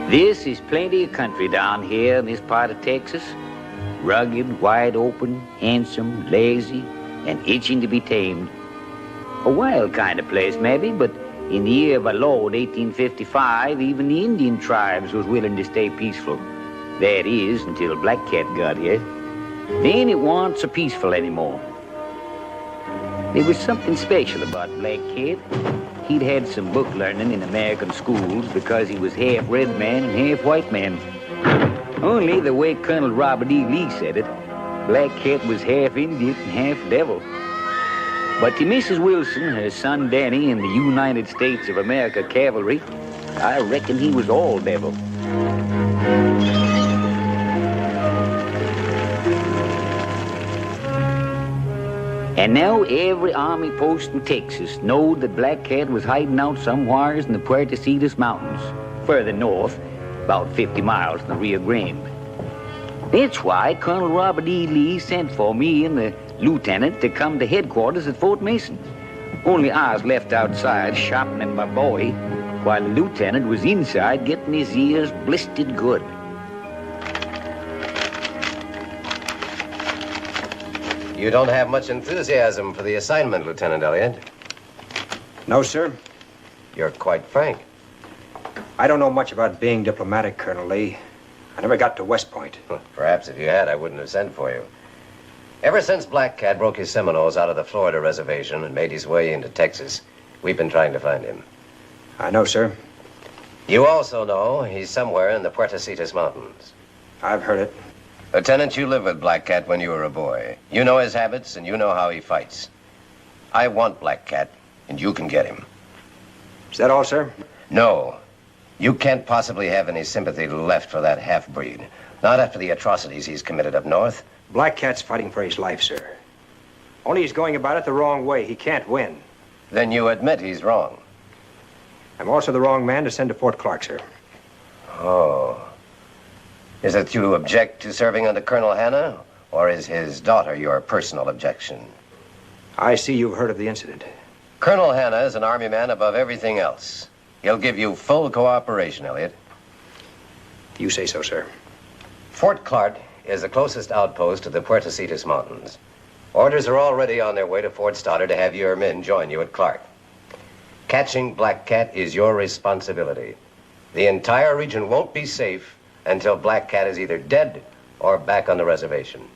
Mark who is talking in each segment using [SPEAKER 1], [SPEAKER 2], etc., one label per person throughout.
[SPEAKER 1] This is plenty of country down here in this part of Texas. Rugged, wide open, handsome, lazy, and itching to be tamed. A wild kind of place, maybe, but in the year of our Lord, 1855, even the Indian tribes was willing to stay peaceful. That is, until Black Cat got here. Then it wasn't so peaceful anymore. There was something special about Black Cat. He'd had some book learning in American schools because he was half red man and half white man. Only the way Colonel Robert E. Lee said it, Black Cat was half Indian and half devil. But to Mrs. Wilson, her son Danny, in the United States of America Cavalry, I reckon he was all devil. And now every army post in Texas knowed that Black Cat was hiding out somewheres in the Puerto Cetus Mountains, further north, about 50 miles from the Rio Grande. That's why Colonel Robert E. Lee sent for me and the lieutenant to come to headquarters at Fort Mason. Only I was left outside sharpening my bowie, while the lieutenant was inside getting his ears blistered good.
[SPEAKER 2] You don't have much enthusiasm for the assignment, Lieutenant Elliott.
[SPEAKER 3] No, sir.
[SPEAKER 2] You're quite frank.
[SPEAKER 3] I don't know much about being diplomatic, Colonel Lee. I never got to West Point.
[SPEAKER 2] Well, perhaps if you had, I wouldn't have sent for you. Ever since Black Cat broke his Seminoles out of the Florida reservation and made his way into Texas, we've been trying to find him.
[SPEAKER 3] I know, sir.
[SPEAKER 2] You also know he's somewhere in the Puerto Cetus Mountains.
[SPEAKER 3] I've heard it.
[SPEAKER 2] Lieutenant, you lived with Black Cat when you were a boy. You know his habits and you know how he fights. I want Black Cat, and you can get him.
[SPEAKER 3] Is that all, sir?
[SPEAKER 2] No. You can't possibly have any sympathy left for that half-breed. Not after the atrocities he's committed up north.
[SPEAKER 3] Black Cat's fighting for his life, sir. Only he's going about it the wrong way. He can't win.
[SPEAKER 2] Then you admit he's wrong.
[SPEAKER 3] I'm also the wrong man to send to Fort Clark, sir.
[SPEAKER 2] Oh. Is it you object to serving under Colonel Hanna, or is his daughter your personal objection?
[SPEAKER 3] I see you've heard of the incident.
[SPEAKER 2] Colonel Hanna is an Army man above everything else. He'll give you full cooperation, Elliot.
[SPEAKER 3] You say so, sir.
[SPEAKER 2] Fort Clark is the closest outpost to the Puerto Cetus Mountains. Orders are already on their way to Fort Stoddard to have your men join you at Clark. Catching Black Cat is your responsibility. The entire region won't be safe until Black Cat is either dead or back on the reservation.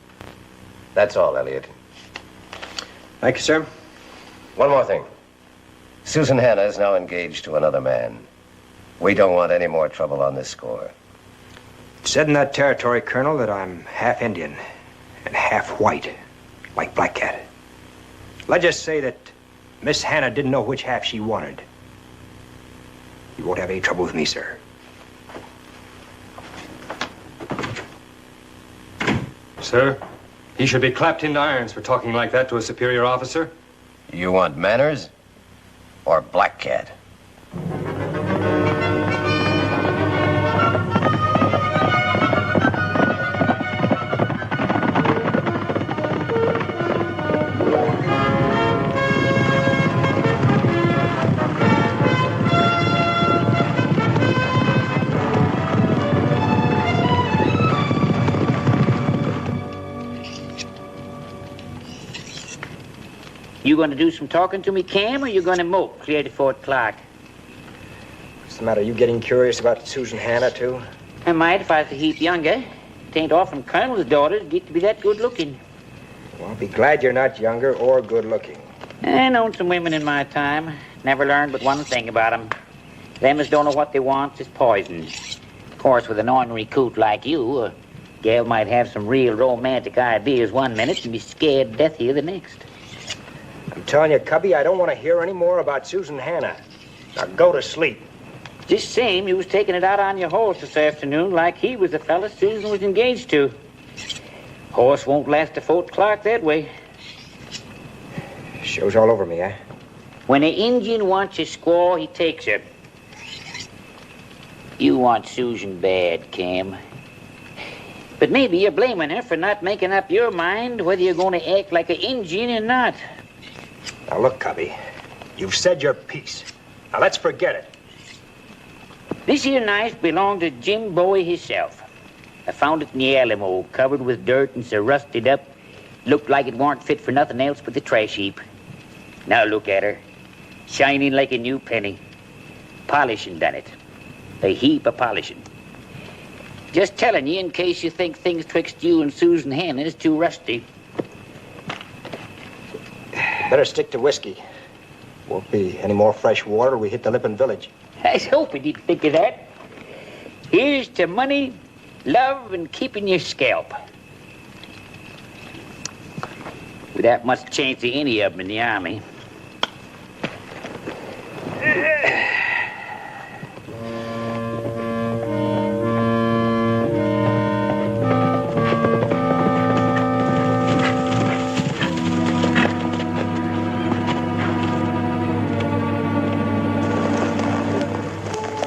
[SPEAKER 2] That's all, Elliot.
[SPEAKER 3] Thank you, sir.
[SPEAKER 2] One more thing. Susan Hanna is now engaged to another man. We don't want any more trouble on this score.
[SPEAKER 3] It's said in that territory, Colonel, that I'm half Indian and half white, like Black Cat. Let's just say that Miss Hanna didn't know which half she wanted. You won't have any trouble with me, sir.
[SPEAKER 4] Sir, he should be clapped into irons for talking like that to a superior officer.
[SPEAKER 2] You want manners or Black Cat?
[SPEAKER 1] You gonna do some talking to me, Cam, or you gonna mope clear to Fort Clark?
[SPEAKER 3] What's the matter? You getting curious about Susan Hanna, too?
[SPEAKER 1] I might if I was a heap younger. It ain't often colonel's daughters get to be that good looking.
[SPEAKER 3] Well, be glad you're not younger or good looking.
[SPEAKER 1] I known some women in my time. Never learned but one thing about them. Them as don't know what they want is poison. Of course, with an ornery coot like you, a gal might have some real romantic ideas one minute and be scared to death here the next.
[SPEAKER 3] I'm telling you, Cubby, I don't want to hear any more about Susan Hanna. Now go to sleep.
[SPEAKER 1] Just same, you was taking it out on your horse this afternoon like he was the fella Susan was engaged to. Horse won't last to Fort Clark that way.
[SPEAKER 3] Shows all over me, eh?
[SPEAKER 1] When an Indian wants his squaw, he takes her. You want Susan bad, Cam. But maybe you're blaming her for not making up your mind whether you're going to act like an Indian or not.
[SPEAKER 3] Now look, Cubby, you've said your piece. Now let's forget it.
[SPEAKER 1] This here knife belonged to Jim Bowie himself. I found it in the Alamo, covered with dirt and so rusted up. Looked like it weren't fit for nothing else but the trash heap. Now look at her, shining like a new penny. Polishing done it. A heap of polishing. Just telling you in case you think things twixt you and Susan Hannah is too rusty.
[SPEAKER 3] Better stick to whiskey. Won't be any more fresh water till we hit the Lippin village.
[SPEAKER 1] I was hoping you'd think of that. Here's to money, love, and keeping your scalp. Without much chance of any of them in the Army.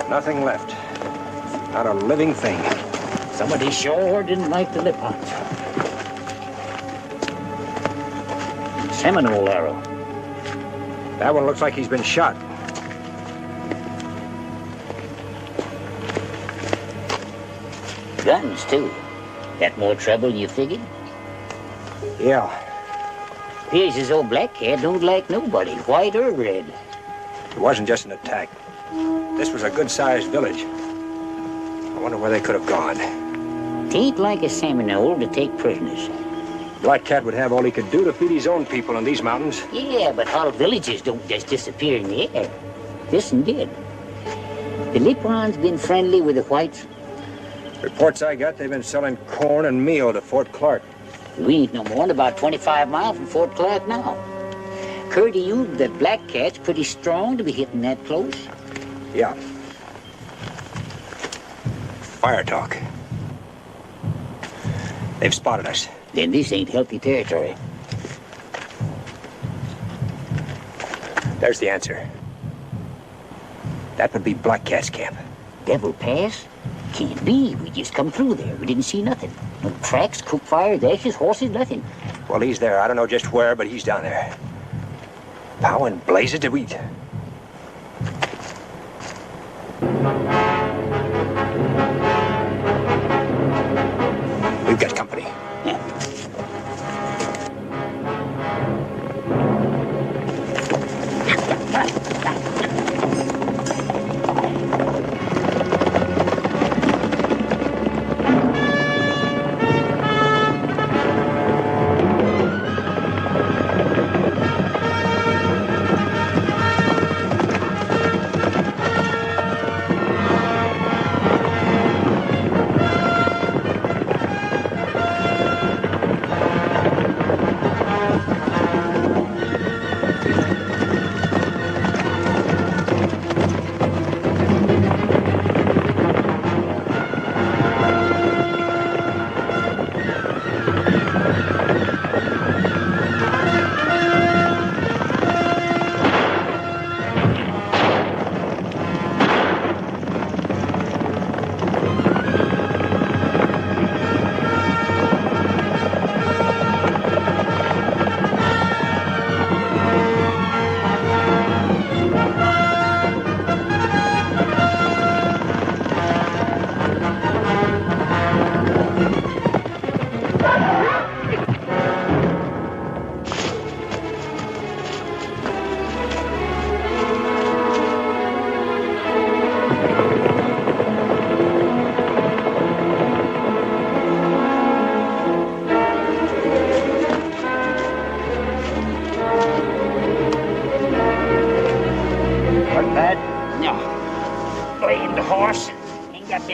[SPEAKER 3] Nothing left. Not a living thing.
[SPEAKER 1] Somebody sure didn't like the Lippons. Seminole arrow.
[SPEAKER 3] That one looks like he's been shot.
[SPEAKER 1] Guns, too. Got more trouble than you figured?
[SPEAKER 3] Yeah.
[SPEAKER 1] Here's his old black cat don't like nobody, white or red.
[SPEAKER 3] It wasn't just an attack. This was a good-sized village. I wonder where they could have gone.
[SPEAKER 1] It ain't like a Seminole to take prisoners.
[SPEAKER 3] Black Cat would have all he could do to feed his own people in these mountains.
[SPEAKER 1] Yeah, but all villages don't just disappear in the air. This one did. The Lippons been friendly with the whites?
[SPEAKER 3] Reports I got, they've been selling corn and meal to Fort Clark.
[SPEAKER 1] We ain't no more than about 25 miles from Fort Clark now. Occurred to you that Black Cat's pretty strong to be hitting that close?
[SPEAKER 3] Yeah. Fire talk. They've spotted us.
[SPEAKER 1] Then this ain't healthy territory.
[SPEAKER 3] There's the answer. That would be Black Cat's camp.
[SPEAKER 1] Devil Pass? Can't be. We just come through there. We didn't see nothing. No tracks, cook fires, ashes, horses, nothing.
[SPEAKER 3] Well, he's there. I don't know just where, but he's down there. How in blazes did we... We've got company.
[SPEAKER 1] Yeah.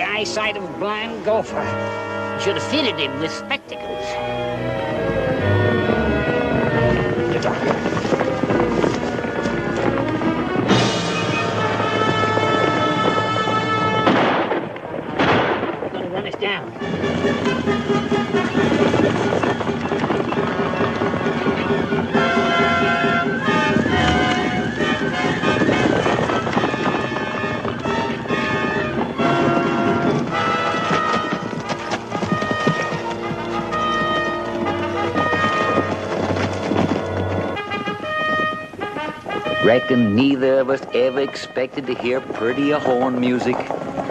[SPEAKER 1] Eyesight of a blind gopher. Should have fitted him with spectacles. Gonna run us down. Reckon neither of us ever expected to hear prettier horn music.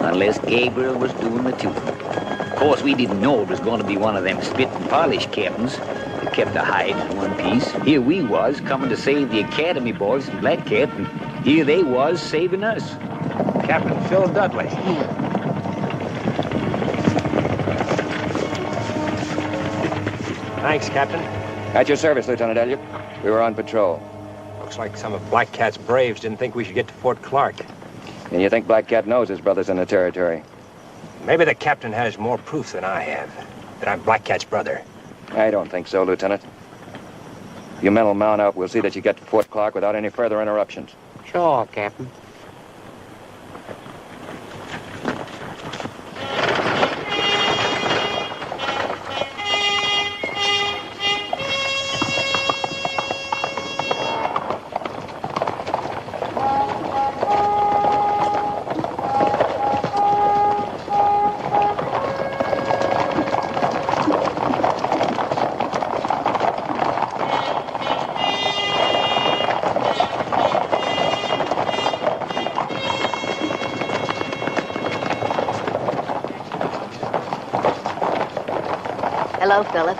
[SPEAKER 1] unless Gabriel was doing the tooting. Of course, we didn't know it was going to be one of them spit and polish captains that kept a hide in one piece. Here we was, coming to save the Academy boys from Black Cat, and here they was saving us.
[SPEAKER 3] Captain Phil Dudley. Thanks, Captain.
[SPEAKER 5] At your service, Lieutenant Elliott. We were on patrol.
[SPEAKER 3] Looks like some of Black Cat's braves didn't think we should get to Fort Clark.
[SPEAKER 5] And you think Black Cat knows his brother's in the territory?
[SPEAKER 3] Maybe the captain has more proof than I have, that I'm Black Cat's brother.
[SPEAKER 5] I don't think so, Lieutenant. If you men will mount up, we'll see that you get to Fort Clark without any further interruptions.
[SPEAKER 1] Sure, Captain.
[SPEAKER 6] Hello, Philip.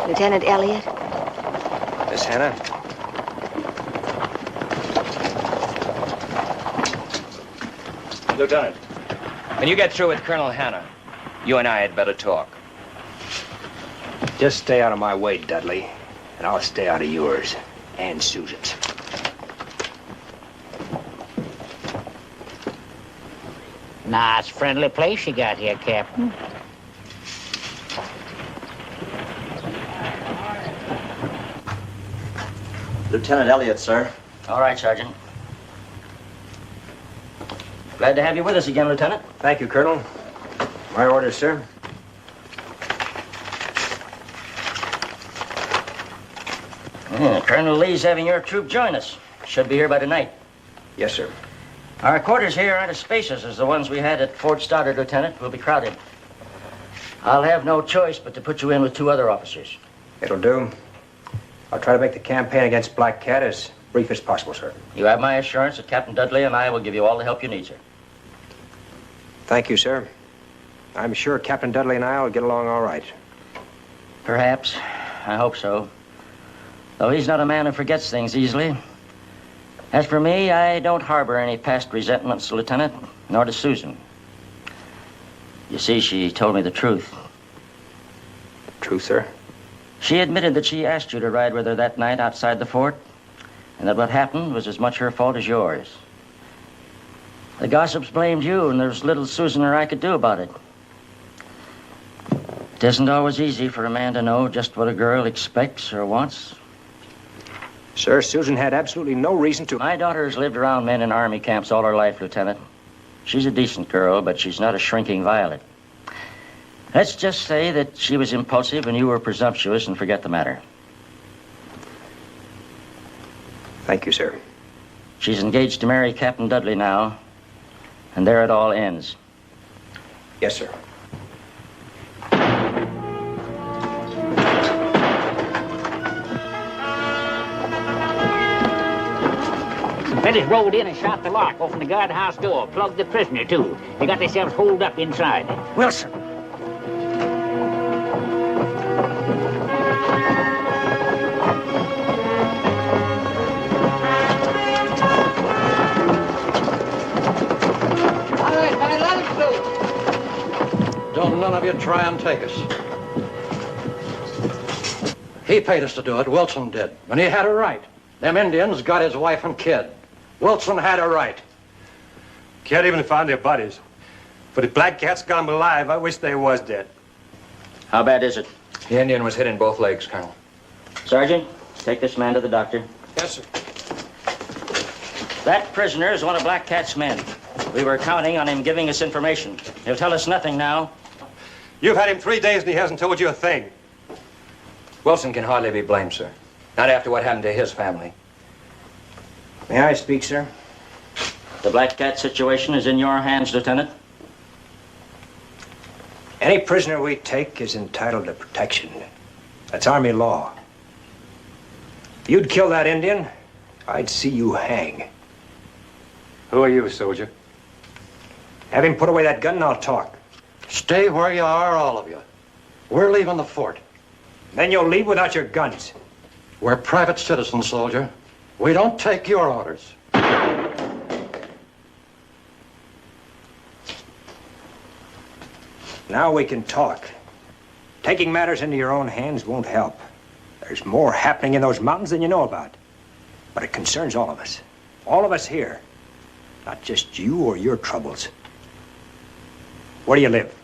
[SPEAKER 6] Lieutenant Elliott.
[SPEAKER 3] Miss Hannah?
[SPEAKER 5] Lieutenant, when you get through with Colonel Hanna, you and I had better talk.
[SPEAKER 3] Just stay out of my way, Dudley, and I'll stay out of yours and Susan's.
[SPEAKER 1] Nice, friendly place you got here, Captain.
[SPEAKER 7] Lieutenant Elliott, sir.
[SPEAKER 8] All right, Sergeant. Glad to have you with us again, Lieutenant.
[SPEAKER 3] Thank you, Colonel. My orders, sir.
[SPEAKER 8] Colonel Lee's having your troop join us. Should be here by tonight.
[SPEAKER 3] Yes, sir.
[SPEAKER 8] Our quarters here aren't as spacious as the ones we had at Fort Stoddard, Lieutenant. We'll be crowded. I'll have no choice but to put you in with 2 other officers.
[SPEAKER 3] It'll do. I'll try to make the campaign against Black Cat as brief as possible, sir.
[SPEAKER 8] You have my assurance that Captain Dudley and I will give you all the help you need, sir.
[SPEAKER 3] Thank you, sir. I'm sure Captain Dudley and I will get along all right.
[SPEAKER 8] Perhaps. I hope so. Though he's not a man who forgets things easily. As for me, I don't harbor any past resentments, Lieutenant, nor does Susan. You see, she told me the truth.
[SPEAKER 3] True, sir?
[SPEAKER 8] She admitted that she asked you to ride with her that night outside the fort, and that what happened was as much her fault as yours. The gossips blamed you, and there's little Susan or I could do about it. It isn't always easy for a man to know just what a girl expects or wants.
[SPEAKER 3] Sir, Susan had absolutely no reason to...
[SPEAKER 8] My daughter has lived around men in army camps all her life, Lieutenant. She's a decent girl, but she's not a shrinking violet. Let's just say that she was impulsive and you were presumptuous and forget the matter.
[SPEAKER 3] Thank you, sir.
[SPEAKER 8] She's engaged to marry Captain Dudley now, and there it all ends.
[SPEAKER 3] Yes, sir.
[SPEAKER 9] Fellas rolled in and shot the lock, opened the guardhouse door, plugged the prisoner, too. They got themselves holed up inside.
[SPEAKER 3] Wilson!
[SPEAKER 10] All right, fine, let him through. Don't none of you try and take us. He paid us to do it, Wilson did, and he had a right. Them Indians got his wife and kid. Wilson had a right.
[SPEAKER 4] Can't even find their bodies. But if Black Cat's got them alive, I wish they was dead.
[SPEAKER 8] How bad is it?
[SPEAKER 5] The Indian was hit in both legs, Colonel.
[SPEAKER 8] Sergeant, take this man to the doctor.
[SPEAKER 3] Yes, sir.
[SPEAKER 8] That prisoner is one of Black Cat's men. We were counting on him giving us information. He'll tell us nothing now.
[SPEAKER 4] You've had him 3 days and he hasn't told you a thing.
[SPEAKER 5] Wilson can hardly be blamed, sir. Not after what happened to his family.
[SPEAKER 3] May I speak, sir?
[SPEAKER 8] The Black Cat situation is in your hands, Lieutenant.
[SPEAKER 3] Any prisoner we take is entitled to protection. That's Army law. If you'd kill that Indian, I'd see you hang.
[SPEAKER 4] Who are you, soldier?
[SPEAKER 3] Have him put away that gun and I'll talk.
[SPEAKER 10] Stay where you are, all of you. We're leaving the fort.
[SPEAKER 3] Then you'll leave without your guns.
[SPEAKER 10] We're private citizens, soldier. We don't take your orders.
[SPEAKER 3] Now we can talk. Taking matters into your own hands won't help. There's more happening in those mountains than you know about. But it concerns all of us. All of us here. Not just you or your troubles. Where do you live?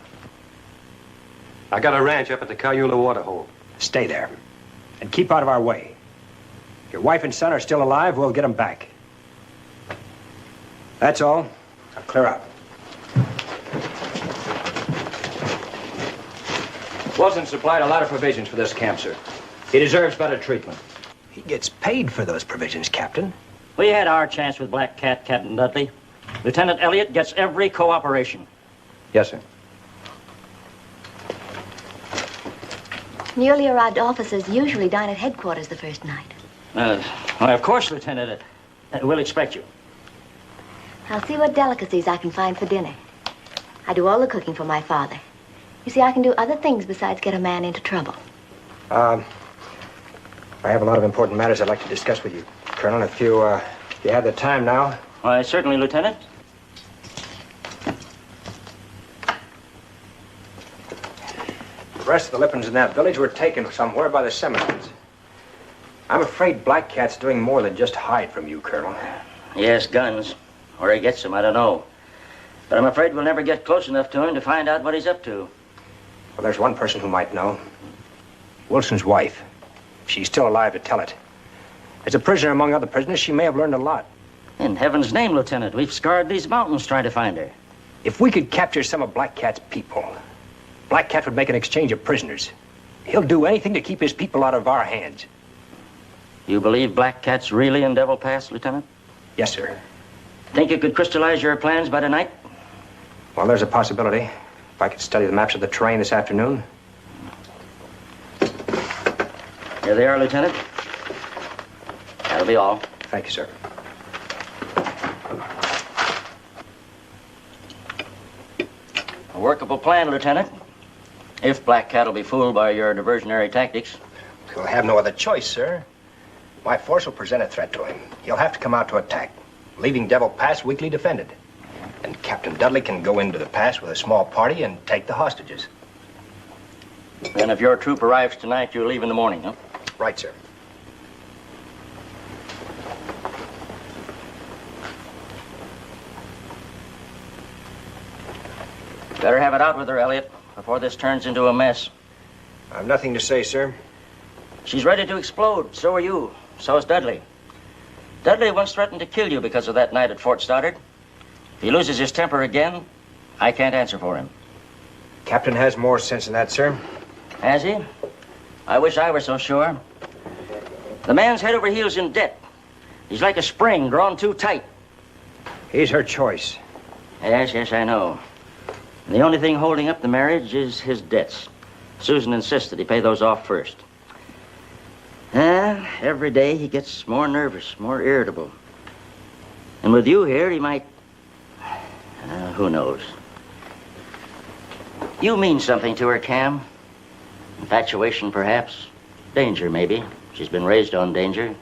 [SPEAKER 4] I got a ranch up at the Cayula waterhole.
[SPEAKER 3] Stay there. And keep out of our way. Your wife and son are still alive, we'll get them back. That's all. Now clear out.
[SPEAKER 5] Wilson supplied a lot of provisions for this camp, sir. He deserves better treatment.
[SPEAKER 3] He gets paid for those provisions, Captain.
[SPEAKER 8] We had our chance with Black Cat, Captain Dudley. Lieutenant Elliott gets every cooperation.
[SPEAKER 5] Yes, sir.
[SPEAKER 6] Newly arrived officers usually dine at headquarters the first night.
[SPEAKER 8] Well, of course, Lieutenant. We'll expect you.
[SPEAKER 6] I'll see what delicacies I can find for dinner. I do all the cooking for my father. You see, I can do other things besides get a man into trouble.
[SPEAKER 3] I have a lot of important matters I'd like to discuss with you, Colonel. If you have the time now.
[SPEAKER 8] Why, certainly, Lieutenant.
[SPEAKER 3] The rest of the Lippins in that village were taken somewhere by the Seminoles. I'm afraid Black Cat's doing more than just hide from you, Colonel.
[SPEAKER 8] Yes, guns. Where he gets them, I don't know. But I'm afraid we'll never get close enough to him to find out what he's up to.
[SPEAKER 3] Well, there's one person who might know. Wilson's wife. If she's still alive to tell it. As a prisoner among other prisoners, she may have learned a lot.
[SPEAKER 8] In heaven's name, Lieutenant, we've scoured these mountains trying to find her.
[SPEAKER 3] If we could capture some of Black Cat's people, Black Cat would make an exchange of prisoners. He'll do anything to keep his people out of our hands.
[SPEAKER 8] You believe Black Cat's really in Devil Pass, Lieutenant?
[SPEAKER 3] Yes, sir.
[SPEAKER 8] Think you could crystallize your plans by tonight?
[SPEAKER 3] Well, there's a possibility. If I could study the maps of the terrain this afternoon.
[SPEAKER 8] Here they are, Lieutenant. That'll be all.
[SPEAKER 3] Thank you, sir.
[SPEAKER 8] A workable plan, Lieutenant. If Black Cat will be fooled by your diversionary tactics.
[SPEAKER 3] He'll have no other choice, sir. My force will present a threat to him. He'll have to come out to attack, leaving Devil Pass weakly defended. And Captain Dudley can go into the pass with a small party and take the hostages.
[SPEAKER 8] Then if your troop arrives tonight, you'll leave in the morning, huh?
[SPEAKER 3] Right, sir.
[SPEAKER 8] Better have it out with her, Elliot, before this turns into a mess.
[SPEAKER 3] I've nothing to say, sir.
[SPEAKER 8] She's ready to explode. So are you. So is Dudley. Dudley once threatened to kill you because of that night at Fort Stoddard. If he loses his temper again, I can't answer for him.
[SPEAKER 3] Captain has more sense than that, sir.
[SPEAKER 8] Has he? I wish I were so sure. The man's head over heels in debt. He's like a spring drawn too tight.
[SPEAKER 3] He's her choice.
[SPEAKER 8] Yes, I know. And the only thing holding up the marriage is his debts. Susan insists that he pay those off first. Every day he gets more nervous, more irritable. And with you here, he might... who knows? You mean something to her, Cam. Infatuation, perhaps. Danger, maybe. She's been raised on danger.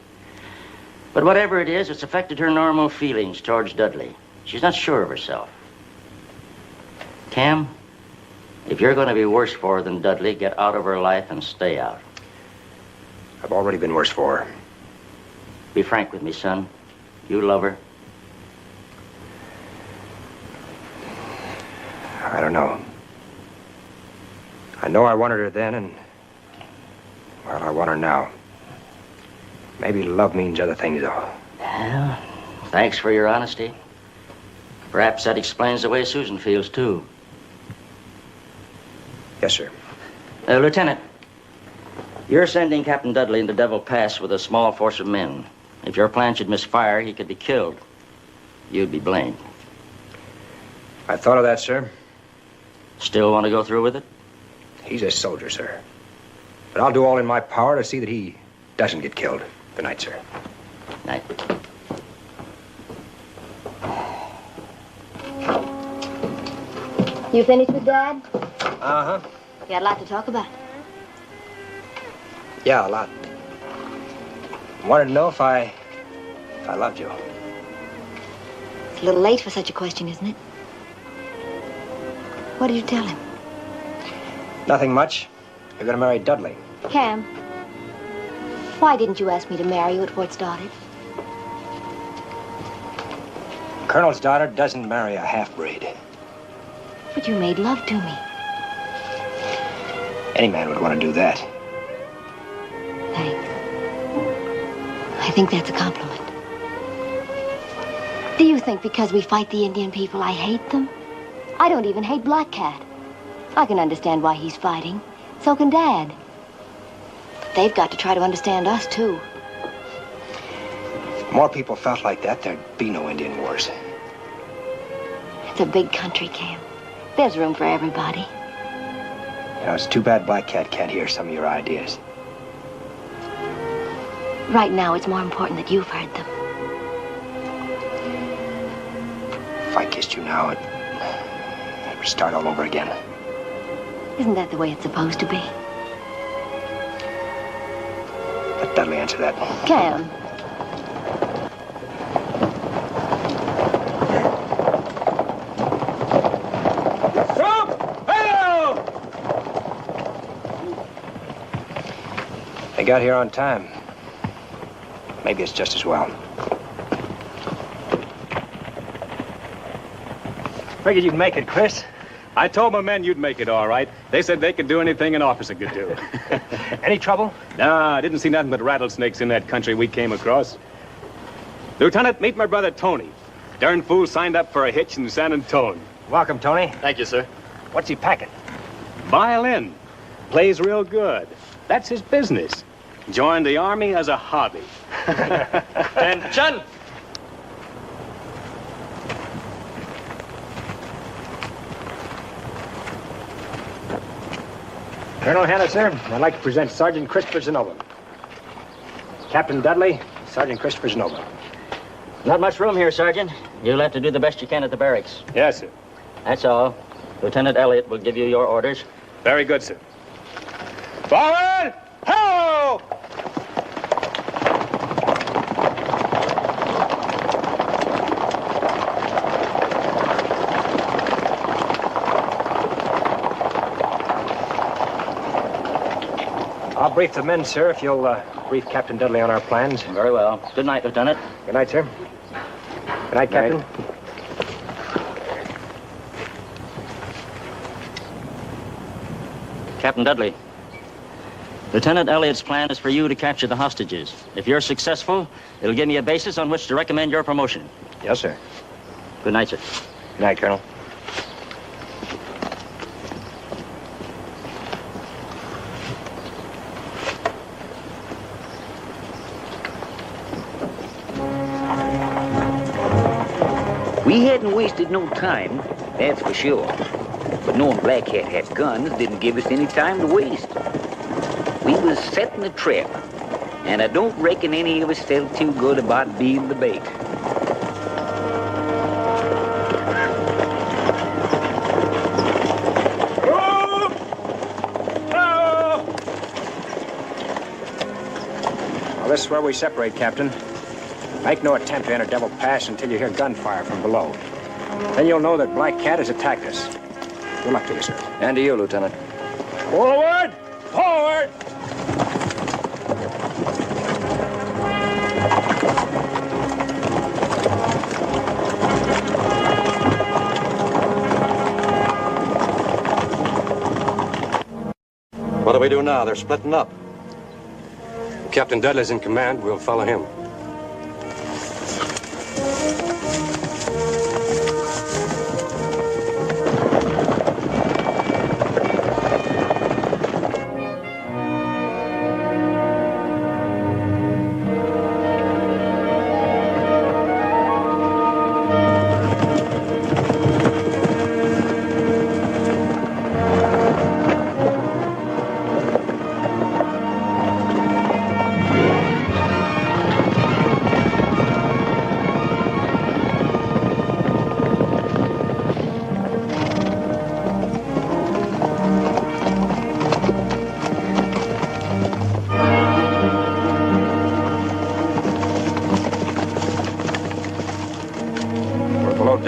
[SPEAKER 8] But whatever it is, it's affected her normal feelings towards Dudley. She's not sure of herself. Cam, if you're going to be worse for her than Dudley, get out of her life and stay out.
[SPEAKER 3] I've already been worse for her.
[SPEAKER 8] Be frank with me, son. You love her.
[SPEAKER 3] I don't know. I know I wanted her then, and... well, I want her now. Maybe love means other things, though.
[SPEAKER 8] Well, thanks for your honesty. Perhaps that explains the way Susan feels, too.
[SPEAKER 3] Yes, sir.
[SPEAKER 8] Lieutenant, you're sending Captain Dudley into Devil Pass with a small force of men. If your plan should misfire, he could be killed. You'd be blamed.
[SPEAKER 3] I thought of that, sir.
[SPEAKER 8] Still want to go through with it?
[SPEAKER 3] He's a soldier, sir. But I'll do all in my power to see that he doesn't get killed. Good night, sir.
[SPEAKER 8] Night.
[SPEAKER 6] You finished with Dad?
[SPEAKER 3] Uh-huh.
[SPEAKER 6] You had a lot to talk about.
[SPEAKER 3] Yeah, a lot. Wanted to know if I loved you.
[SPEAKER 6] It's a little late for such a question, isn't it? What did you tell him?
[SPEAKER 3] Nothing much. You're gonna marry Dudley.
[SPEAKER 6] Cam, why didn't you ask me to marry you at Fort Stoddard?
[SPEAKER 3] Colonel's daughter doesn't marry a half-breed.
[SPEAKER 6] But you made love to me.
[SPEAKER 3] Any man would want to do that.
[SPEAKER 6] Thanks. I think that's a compliment. Do you think because we fight the Indian people, I hate them? I don't even hate Black Cat. I can understand why he's fighting. So can Dad. But they've got to try to understand us, too.
[SPEAKER 3] If more people felt like that, there'd be no Indian wars.
[SPEAKER 6] It's a big country, Cam. There's room for everybody.
[SPEAKER 3] You know, it's too bad Black Cat can't hear some of your ideas.
[SPEAKER 6] Right now, it's more important that you've heard them.
[SPEAKER 3] If I kissed you now, it would start all over again.
[SPEAKER 6] Isn't that the way it's supposed to be?
[SPEAKER 3] Let Dudley answer that.
[SPEAKER 6] Cam.
[SPEAKER 3] They got here on time. Maybe it's just as well. Figured you'd make it, Chris.
[SPEAKER 11] I told my men you'd make it all right. They said they could do anything an officer could do.
[SPEAKER 3] Any trouble?
[SPEAKER 11] Nah, I didn't see nothing but rattlesnakes in that country we came across. Lieutenant, meet my brother Tony. Darn fool signed up for a hitch in San Antone.
[SPEAKER 3] Welcome, Tony.
[SPEAKER 11] Thank you, sir.
[SPEAKER 3] What's he packing?
[SPEAKER 11] Violin. Plays real good. That's his business. Joined the Army as a hobby.
[SPEAKER 5] Attention!
[SPEAKER 3] Colonel Hanna, sir, I'd like to present Sergeant Christopher Zenova. Captain Dudley, Sergeant Christopher Zenova.
[SPEAKER 8] Not much room here, Sergeant. You'll have to do the best you can at the barracks.
[SPEAKER 11] Yes, sir.
[SPEAKER 8] That's all. Lieutenant Elliott will give you your orders.
[SPEAKER 11] Very good, sir. Forward! Ho!
[SPEAKER 3] I'll brief the men, sir, if you'll brief Captain Dudley on our plans.
[SPEAKER 8] Very well. Good night, Lieutenant.
[SPEAKER 3] Good night, sir. Good night, Captain.
[SPEAKER 8] Captain Dudley, Lieutenant Elliott's plan is for you to capture the hostages. If you're successful, it'll give me a basis on which to recommend your promotion.
[SPEAKER 3] Yes, sir.
[SPEAKER 8] Good night, sir.
[SPEAKER 3] Good night, Colonel.
[SPEAKER 1] We hadn't wasted no time, that's for sure. But knowing Black Cat had guns didn't give us any time to waste. We was setting a trap, and I don't reckon any of us felt too good about being the bait.
[SPEAKER 3] Well, this is where we separate, Captain. Make no attempt to enter Devil Pass until you hear gunfire from below. Then you'll know that Black Cat has attacked us. Good luck to you, sir.
[SPEAKER 5] And to you, Lieutenant.
[SPEAKER 3] Forward! Forward!
[SPEAKER 10] What do we do now? They're splitting up. Captain Dudley's in command. We'll follow him.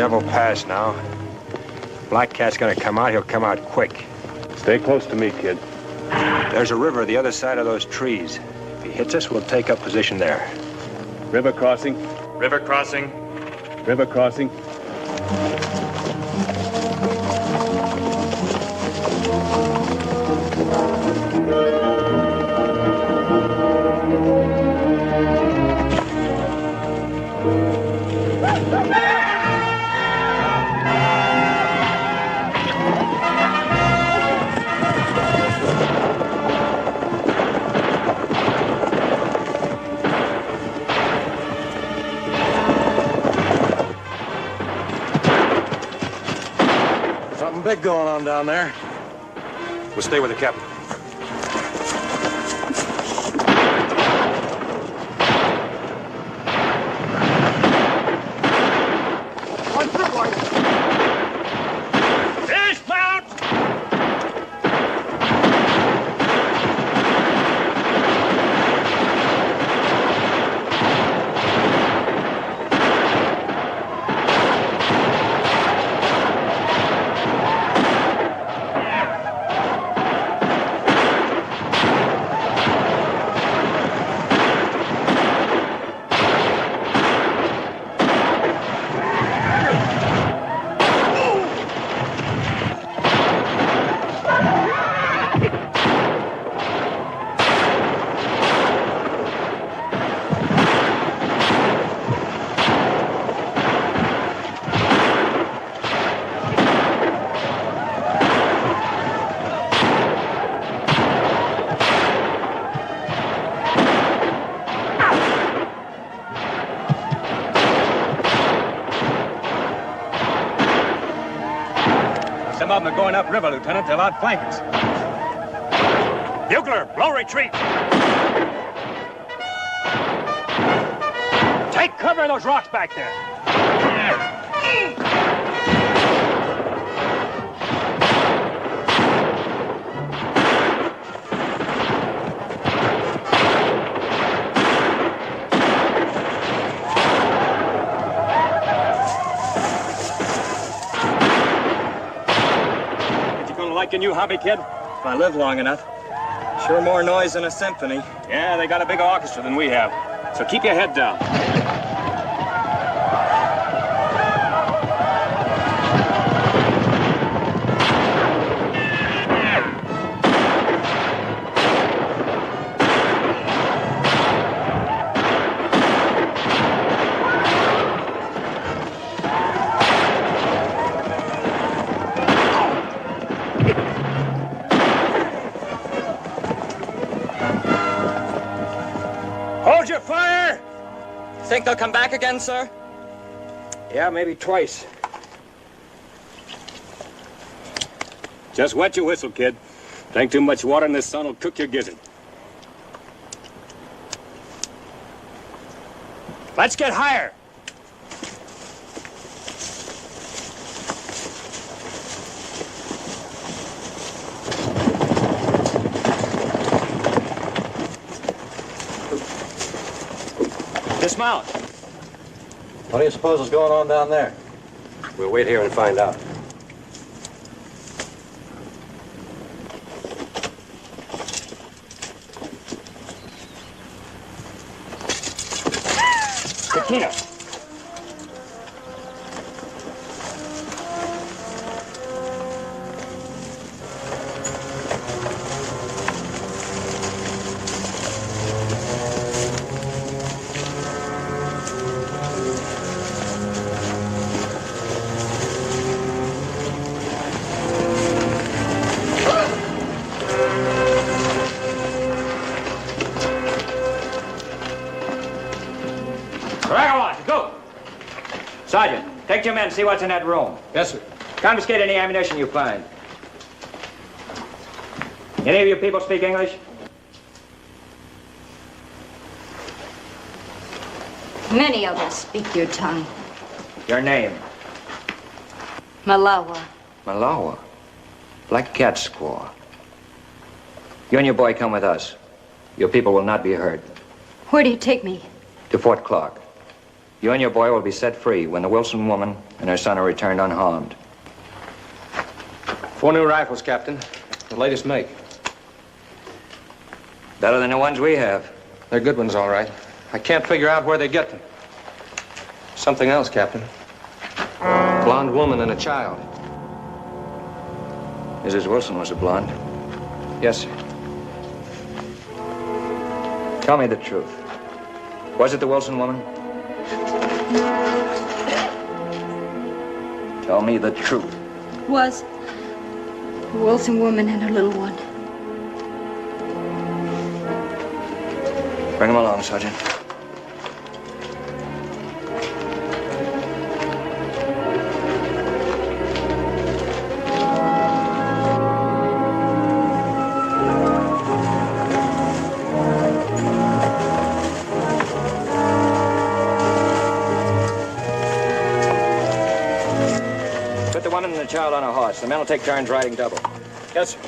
[SPEAKER 3] Carnival Pass now. Black Cat's gonna come out. He'll come out quick.
[SPEAKER 11] Stay close to me, kid.
[SPEAKER 3] There's a river the other side of those trees. If he hits us, we'll take up position there.
[SPEAKER 11] River crossing.
[SPEAKER 4] River crossing.
[SPEAKER 11] River crossing.
[SPEAKER 10] Something big going on down there.
[SPEAKER 3] We'll stay with the captain.
[SPEAKER 9] Dismount!
[SPEAKER 11] Some of them are going upriver, Lieutenant. They'll outflank us.
[SPEAKER 3] Bugler, blow retreat! Take cover of those rocks back there.
[SPEAKER 11] Like a new hobby, kid?
[SPEAKER 12] If I live long enough. Sure more noise than a symphony.
[SPEAKER 11] Yeah, they got a bigger orchestra than we have. So keep your head down.
[SPEAKER 3] Hold your fire!
[SPEAKER 12] Think they'll come back again, sir?
[SPEAKER 3] Yeah, maybe twice.
[SPEAKER 11] Just wet your whistle, kid. Drink too much water and this sun will cook your gizzard.
[SPEAKER 3] Let's get higher.
[SPEAKER 12] Dismount.
[SPEAKER 10] What do you suppose is going on down there?
[SPEAKER 3] We'll wait here and find out.
[SPEAKER 9] Tequila.
[SPEAKER 8] Sergeant, take your men and see what's in that room.
[SPEAKER 10] Yes, sir.
[SPEAKER 8] Confiscate any ammunition you find. Any of you people speak English?
[SPEAKER 6] Many of us speak your tongue.
[SPEAKER 8] Your name?
[SPEAKER 6] Malawa.
[SPEAKER 2] Malawa. Black Cat squaw. You and your boy come with us. Your people will not be hurt.
[SPEAKER 6] Where do you take me?
[SPEAKER 2] To Fort Clark.
[SPEAKER 5] You and your boy will be set free when the Wilson woman and her son are returned unharmed.
[SPEAKER 3] 4 new rifles, Captain. The latest make.
[SPEAKER 5] Better than the ones we have.
[SPEAKER 3] They're good ones, all right. I can't figure out where they get them. Something else, Captain. Blonde woman and a child.
[SPEAKER 5] Mrs. Wilson was a blonde.
[SPEAKER 3] Yes, sir.
[SPEAKER 5] Tell me the truth. Was it the Wilson woman? Tell me the truth.
[SPEAKER 6] Was a Wilson woman and her little one.
[SPEAKER 5] Bring him along, Sergeant. Put the woman and the child on a horse. The men will take turns riding double.
[SPEAKER 3] Yes, sir.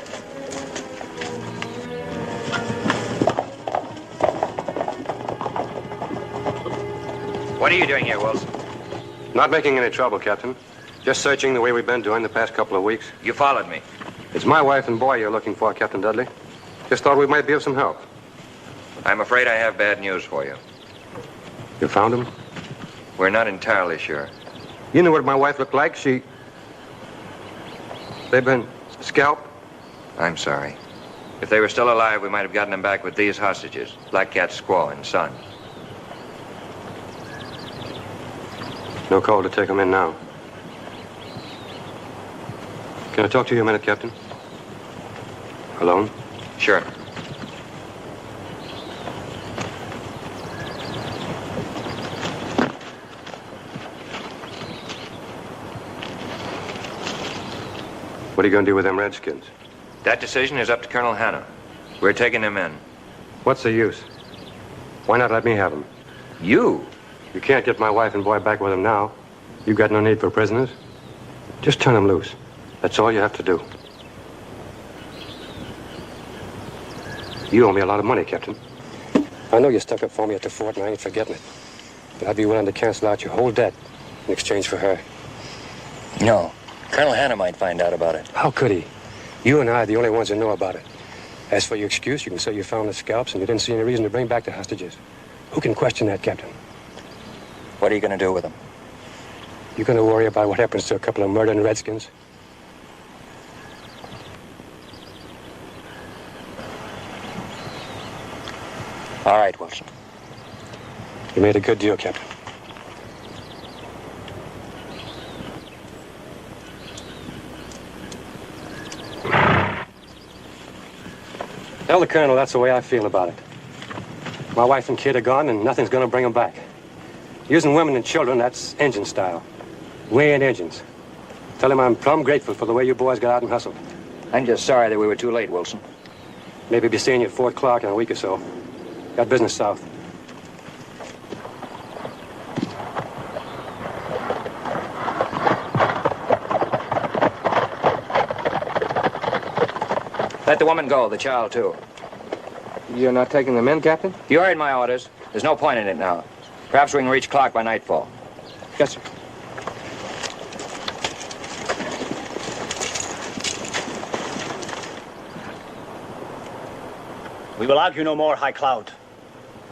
[SPEAKER 5] What are you doing here, Wilson?
[SPEAKER 4] Not making any trouble, Captain. Just searching the way we've been doing the past couple of weeks.
[SPEAKER 5] You followed me.
[SPEAKER 4] It's my wife and boy you're looking for, Captain Dudley. Just thought we might be of some help.
[SPEAKER 5] I'm afraid I have bad news for you.
[SPEAKER 4] You found them?
[SPEAKER 5] We're not entirely sure.
[SPEAKER 4] You knew what my wife looked like. They've been scalped.
[SPEAKER 5] I'm sorry. If they were still alive, we might have gotten them back with these hostages, Black Cat's squaw and son.
[SPEAKER 4] No call to take them in now. Can I talk to you a minute, Captain? Alone?
[SPEAKER 5] Sure.
[SPEAKER 4] What are you going to do with them Redskins?
[SPEAKER 5] That decision is up to Colonel Hanna. We're taking them in.
[SPEAKER 4] What's the use? Why not let me have them?
[SPEAKER 5] You?
[SPEAKER 4] You can't get my wife and boy back with them now. You've got no need for prisoners. Just turn them loose. That's all you have to do. You owe me a lot of money, Captain. I know you stuck up for me at the fort, and I ain't forgetting it. But I'd be willing to cancel out your whole debt in exchange for her.
[SPEAKER 5] No. Colonel Hanna might find out about it.
[SPEAKER 4] How could he? You and I are the only ones that know about it. As for your excuse, you can say you found the scalps and you didn't see any reason to bring back the hostages. Who can question that, Captain?
[SPEAKER 5] What are you going to do with them?
[SPEAKER 4] You going to worry about what happens to a couple of murdering Redskins?
[SPEAKER 5] All right, Wilson.
[SPEAKER 4] You made a good deal, Captain. Tell the Colonel that's the way I feel about it. My wife and kid are gone, and nothing's going to bring them back. Using women and children, that's engine style. We ain't engines. Tell him I'm plumb grateful for the way you boys got out and hustled.
[SPEAKER 5] I'm just sorry that we were too late, Wilson.
[SPEAKER 4] Maybe be seeing you at Fort Clark in a week or so. Got business south.
[SPEAKER 5] Let the woman go, the child, too.
[SPEAKER 3] You're not taking them in, Captain?
[SPEAKER 5] You heard my orders. There's no point in it now. Perhaps we can reach Clark by nightfall.
[SPEAKER 3] Yes, sir.
[SPEAKER 13] We will argue no more, High Cloud.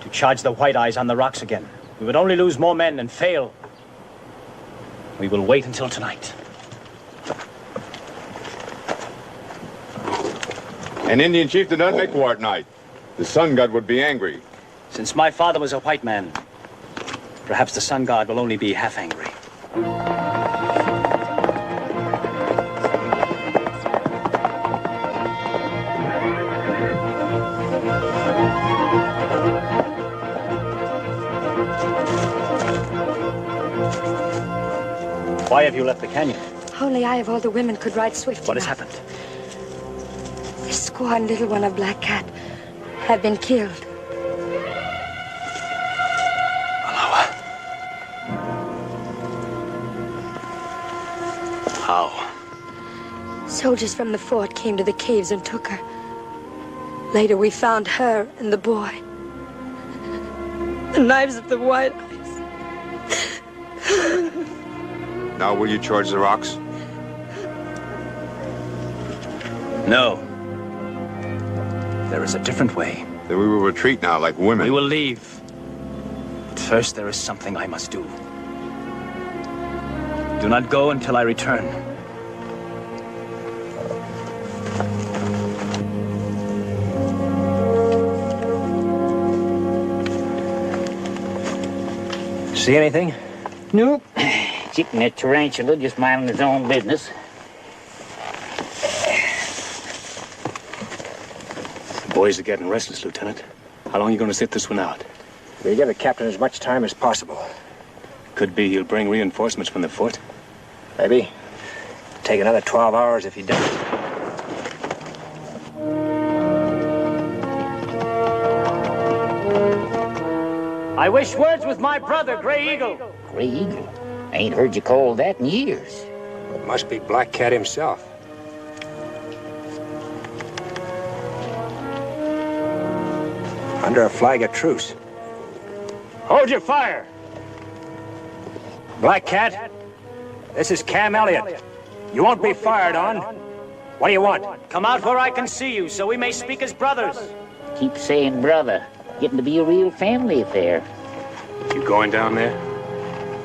[SPEAKER 13] To charge the White Eyes on the rocks again. We would only lose more men and fail. We will wait until tonight.
[SPEAKER 14] An Indian chief did not make war at night. The sun god would be angry.
[SPEAKER 13] Since my father was a white man, perhaps the sun god will only be half angry. Why have you left the canyon?
[SPEAKER 6] Only I of all the women could ride swift
[SPEAKER 13] What has
[SPEAKER 6] enough.
[SPEAKER 13] happened?
[SPEAKER 6] The squaw and little one of Black Cat have been killed.
[SPEAKER 13] How?
[SPEAKER 6] Soldiers from the fort came to the caves and took her. Later we found her and the boy. The knives of the White Eyes
[SPEAKER 14] Now will you charge the rocks?
[SPEAKER 13] No. There is a different way.
[SPEAKER 14] Then we will retreat now like women.
[SPEAKER 13] We will leave. But first there is something I must do. Do not go until I return.
[SPEAKER 3] See anything?
[SPEAKER 9] Nope. Chicken that tarantula just minding his own business.
[SPEAKER 11] The boys are getting restless, Lieutenant. How long are you going to sit this one out?
[SPEAKER 3] We'll give the captain as much time as possible.
[SPEAKER 11] Could be he'll bring reinforcements from the fort.
[SPEAKER 3] Maybe. Take another 12 hours if he doesn't.
[SPEAKER 13] I wish words with my brother, Grey Eagle.
[SPEAKER 9] Grey Eagle? I ain't heard you call that in years.
[SPEAKER 3] It must be Black Cat himself. Under a flag of truce.
[SPEAKER 13] Hold your fire.
[SPEAKER 3] Black Cat, this is Cam Elliott. You won't be fired on. What do you want?
[SPEAKER 13] Come out where I can see you so we may speak as brothers.
[SPEAKER 9] Keep saying brother. Getting to be a real family affair.
[SPEAKER 11] You going down there?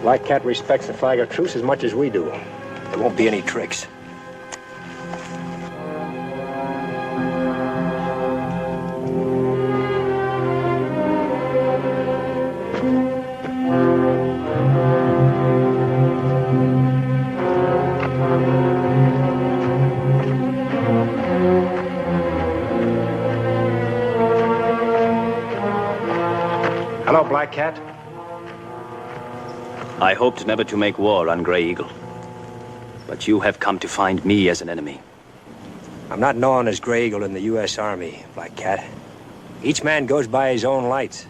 [SPEAKER 3] Black Cat respects the flag of truce as much as we do. There won't be any tricks. Hello, Black Cat.
[SPEAKER 13] I hoped never to make war on Grey Eagle. But you have come to find me as an enemy.
[SPEAKER 3] I'm not known as Grey Eagle in the U.S. Army, Black Cat. Each man goes by his own lights.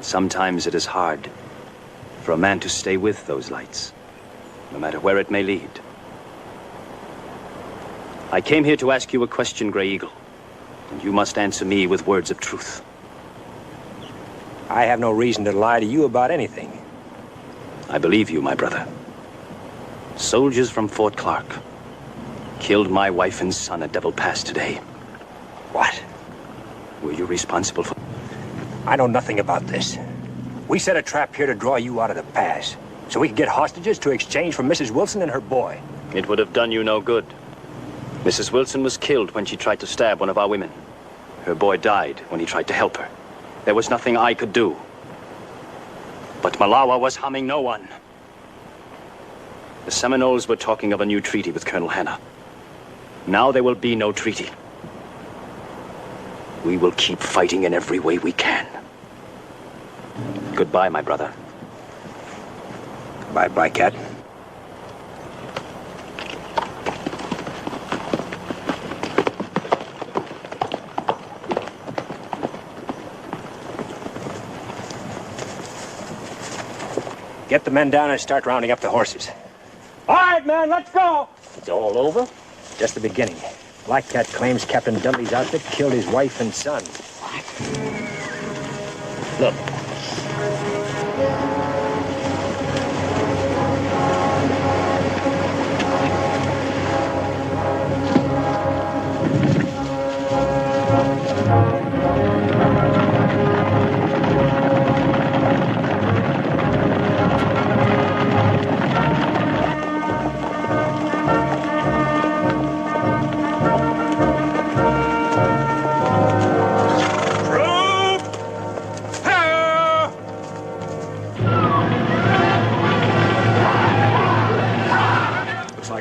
[SPEAKER 13] Sometimes it is hard for a man to stay with those lights, no matter where it may lead. I came here to ask you a question, Grey Eagle, and you must answer me with words of truth.
[SPEAKER 3] I have no reason to lie to you about anything.
[SPEAKER 13] I believe you, my brother. Soldiers from Fort Clark killed my wife and son at Devil Pass today.
[SPEAKER 3] What?
[SPEAKER 13] Were you responsible for...
[SPEAKER 3] I know nothing about this. We set a trap here to draw you out of the pass, so we could get hostages to exchange for Mrs. Wilson and her boy.
[SPEAKER 13] It would have done you no good. Mrs. Wilson was killed when she tried to stab one of our women. Her boy died when he tried to help her. There was nothing I could do. But Malawa was harming no one. The Seminoles were talking of a new treaty with Colonel Hanna. Now there will be no treaty. We will keep fighting in every way we can. Goodbye, my brother.
[SPEAKER 3] Goodbye, Black Cat. Get the men down and start rounding up the horses.
[SPEAKER 13] All right, man, let's go.
[SPEAKER 9] It's all over?
[SPEAKER 3] Just the beginning. Black Cat claims Captain Dudley's outfit killed his wife and son.
[SPEAKER 9] Look.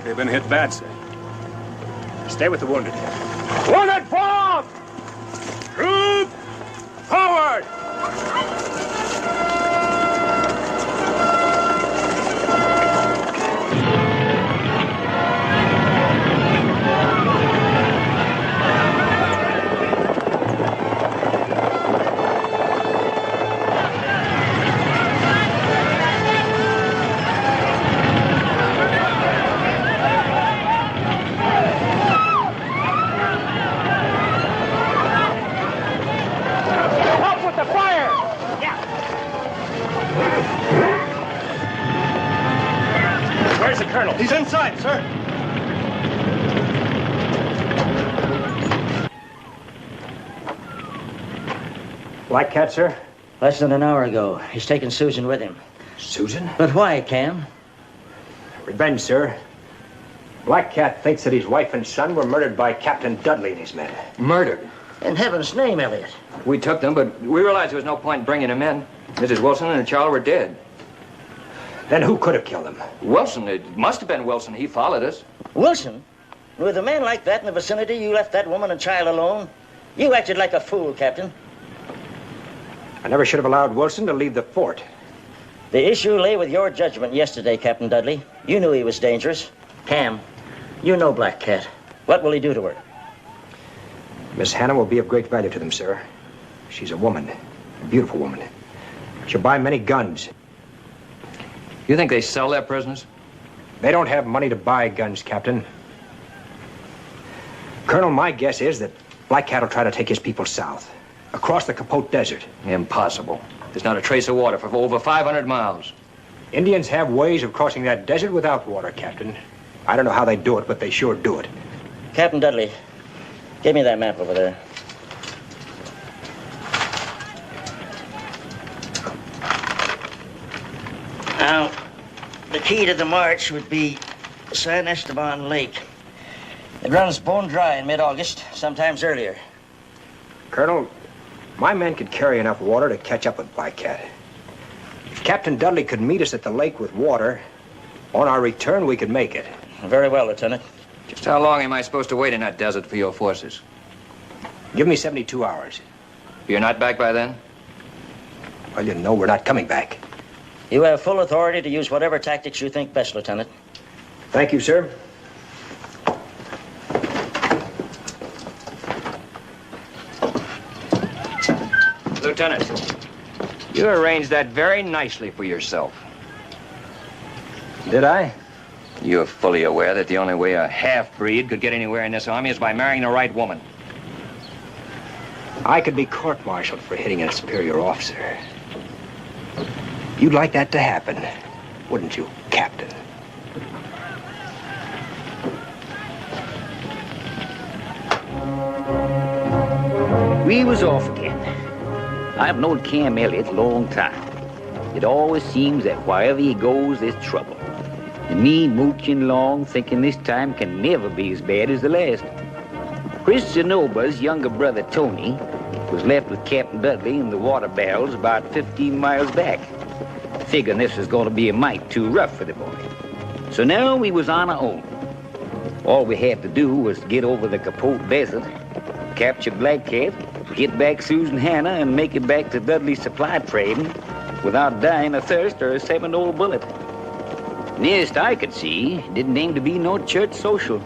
[SPEAKER 11] They've been hit bad, sir.
[SPEAKER 3] Stay with the wounded.
[SPEAKER 13] Wounded, forward!
[SPEAKER 3] Troop! Forward!
[SPEAKER 10] He's inside, sir.
[SPEAKER 3] Black Cat, sir?
[SPEAKER 8] Less than an hour ago. He's taken Susan with him.
[SPEAKER 3] Susan?
[SPEAKER 8] But why, Cam?
[SPEAKER 3] Revenge, sir. Black Cat thinks that his wife and son were murdered by Captain Dudley and his men.
[SPEAKER 5] Murdered?
[SPEAKER 8] In heaven's name, Elliot.
[SPEAKER 5] We took them, but we realized there was no point in bringing them in. Mrs. Wilson and the child were dead.
[SPEAKER 3] Then who could have killed them?
[SPEAKER 5] Wilson. It must have been Wilson. He followed us.
[SPEAKER 8] Wilson? With a man like that in the vicinity, you left that woman and child alone? You acted like a fool, Captain.
[SPEAKER 3] I never should have allowed Wilson to leave the fort.
[SPEAKER 8] The issue lay with your judgment yesterday, Captain Dudley. You knew he was dangerous. Cam, you know Black Cat. What will he do to her?
[SPEAKER 3] Miss Hannah will be of great value to them, sir. She's a woman, a beautiful woman. She'll buy many guns.
[SPEAKER 5] You think they sell their prisoners?
[SPEAKER 3] They don't have money to buy guns, Captain. Colonel, my guess is that Black Cat will try to take his people south, across the Capote Desert.
[SPEAKER 5] Impossible. There's not a trace of water for over 500 miles.
[SPEAKER 3] Indians have ways of crossing that desert without water, Captain. I don't know how they do it, but they sure do it.
[SPEAKER 8] Captain Dudley, give me that map over there. Now, the key to the march would be San Esteban Lake. It runs bone dry in mid-August, sometimes earlier.
[SPEAKER 3] Colonel, my men could carry enough water to catch up with Black Cat. If Captain Dudley could meet us at the lake with water, on our return, we could make it.
[SPEAKER 8] Very well, Lieutenant.
[SPEAKER 5] Just how long am I supposed to wait in that desert for your forces?
[SPEAKER 3] Give me 72 hours.
[SPEAKER 5] You're not back by then?
[SPEAKER 3] Well, you know we're not coming back.
[SPEAKER 8] You have full authority to use whatever tactics you think best, Lieutenant.
[SPEAKER 3] Thank you, sir.
[SPEAKER 5] Lieutenant, you arranged that very nicely for yourself.
[SPEAKER 3] Did I?
[SPEAKER 5] You're fully aware that the only way a half-breed could get anywhere in this army is by marrying the right woman.
[SPEAKER 3] I could be court-martialed for hitting a superior officer. You'd like that to happen, wouldn't you, Captain?
[SPEAKER 1] We was off again. I've known Cam Elliott a long time. It always seems that wherever he goes, there's trouble. And me mooching along, thinking this time can never be as bad as the last. Chris Zenoba's younger brother, Tony, was left with Captain Dudley in the water barrels about 15 miles back, figuring this was going to be a mite too rough for the boy. So now we was on our own. All we had to do was get over the Capote Desert, capture Black Cat, get back Susan Hannah, and make it back to Dudley's supply train without dying of thirst or a Seminole bullet. Nearest I could see, didn't aim to be no church social.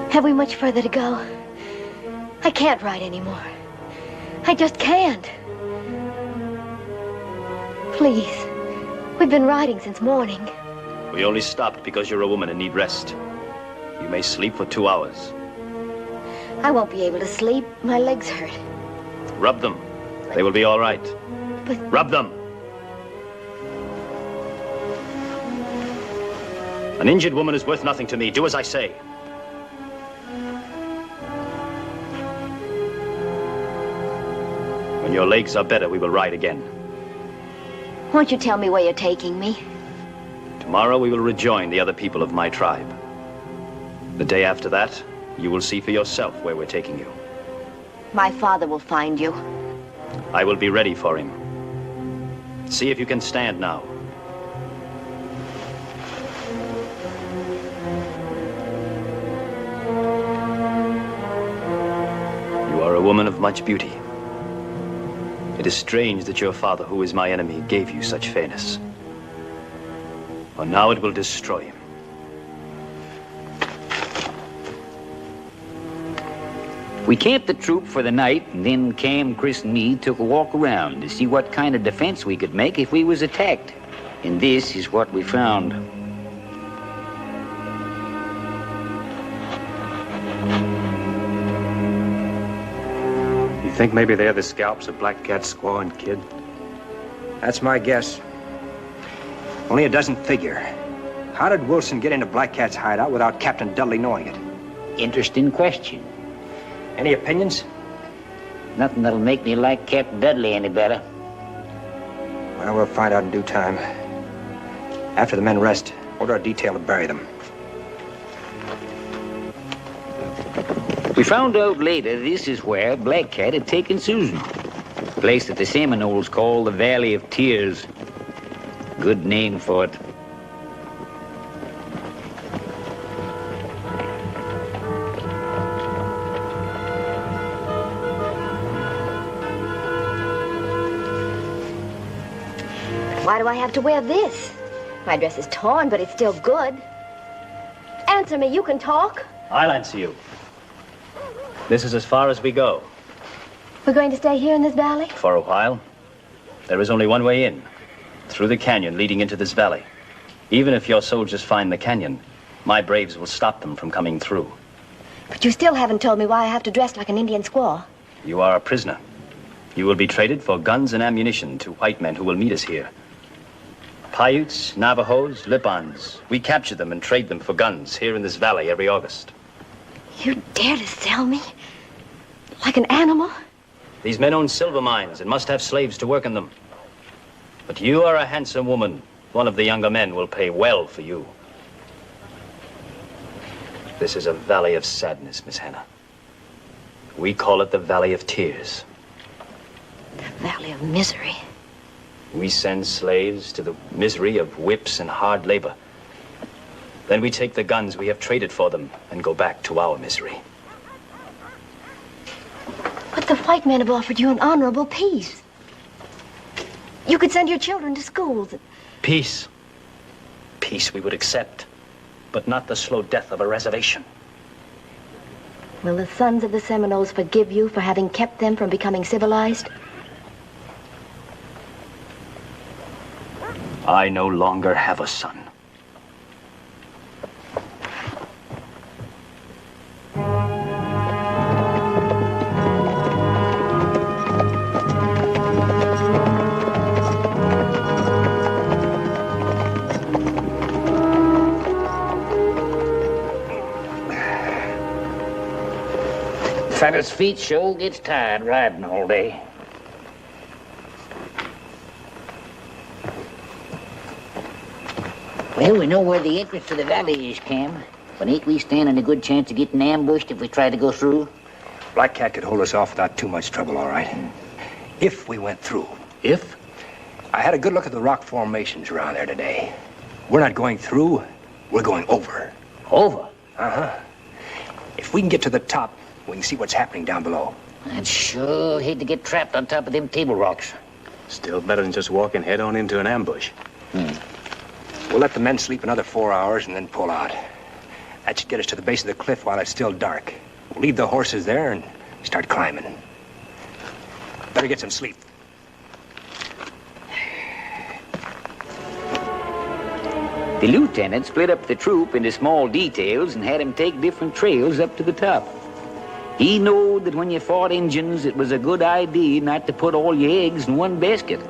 [SPEAKER 6] Have we much further to go? I can't ride anymore. I just can't. Please. We've been riding since morning.
[SPEAKER 13] We only stopped because you're a woman and need rest. You may sleep for 2 hours.
[SPEAKER 6] I won't be able to sleep. My legs hurt.
[SPEAKER 13] Rub them. They will be all right.
[SPEAKER 6] But...
[SPEAKER 13] Rub them. An injured woman is worth nothing to me. Do as I say. When your legs are better, we will ride again.
[SPEAKER 6] Won't you tell me where you're taking me?
[SPEAKER 13] Tomorrow we will rejoin the other people of my tribe. The day after that, you will see for yourself where we're taking you.
[SPEAKER 6] My father will find you.
[SPEAKER 13] I will be ready for him. See if you can stand now. You are a woman of much beauty. It is strange that your father, who is my enemy, gave you such fairness. For now it will destroy him.
[SPEAKER 1] We camped the troop for the night, and then Cam, Chris, and me took a walk around to see what kind of defense we could make if we was attacked. And this is what we found.
[SPEAKER 11] think maybe they're the scalps of Black Cat's squaw and kid?
[SPEAKER 3] That's my guess. Only it doesn't figure. How did Wilson get into Black Cat's hideout without Captain Dudley knowing it?
[SPEAKER 1] Interesting question.
[SPEAKER 3] Any opinions?
[SPEAKER 1] Nothing that'll make me like Captain Dudley any better.
[SPEAKER 3] Well, we'll find out in due time. After the men rest, order a detail to bury them.
[SPEAKER 1] We found out later this is where Black Cat had taken Susan. A place that the Seminoles call the Valley of Tears. Good name for it.
[SPEAKER 6] Why do I have to wear this? My dress is torn, but it's still good. Answer me, you can talk.
[SPEAKER 13] I'll answer you. This is as far as we go.
[SPEAKER 6] We're going to stay here in this valley?
[SPEAKER 13] For a while. There is only one way in, through the canyon leading into this valley. Even if your soldiers find the canyon, my braves will stop them from coming through.
[SPEAKER 6] But you still haven't told me why I have to dress like an Indian squaw.
[SPEAKER 13] You are a prisoner. You will be traded for guns and ammunition to white men who will meet us here. Paiutes, Navajos, Lipans. We capture them and trade them for guns here in this valley every August.
[SPEAKER 6] You dare to sell me? Like an animal?
[SPEAKER 13] These men own silver mines and must have slaves to work in them. But you are a handsome woman. One of the younger men will pay well for you. This is a valley of sadness, Miss Hannah. We call it the Valley of Tears.
[SPEAKER 6] The Valley of Misery.
[SPEAKER 13] We send slaves to the misery of whips and hard labor. Then we take the guns we have traded for them and go back to our misery.
[SPEAKER 6] But the white men have offered you an honorable peace. You could send your children to schools.
[SPEAKER 13] Peace. Peace we would accept, but not the slow death of a reservation.
[SPEAKER 6] Will the sons of the Seminoles forgive you for having kept them from becoming civilized?
[SPEAKER 13] I no longer have a son.
[SPEAKER 1] Fella's feet sure gets tired riding all day. Well, we know where the entrance to the valley is, Cam. But ain't we standing a good chance of getting ambushed if we try to go through?
[SPEAKER 3] Black Cat could hold us off without too much trouble, all right. If we went through.
[SPEAKER 13] If?
[SPEAKER 3] I had a good look at the rock formations around there today. We're not going through, we're going over.
[SPEAKER 1] Over?
[SPEAKER 3] Uh-huh. If we can get to the top, we can see what's happening down below.
[SPEAKER 1] I'd sure hate to get trapped on top of them table rocks.
[SPEAKER 11] Still better than just walking head on into an ambush.
[SPEAKER 3] We'll let the men sleep another 4 hours and then pull out. That should get us to the base of the cliff while it's still dark. We'll leave the horses there and start climbing. Better get some sleep.
[SPEAKER 1] The lieutenant split up the troop into small details and had them take different trails up to the top. He knowed that when you fought Injuns, it was a good idea not to put all your eggs in one basket.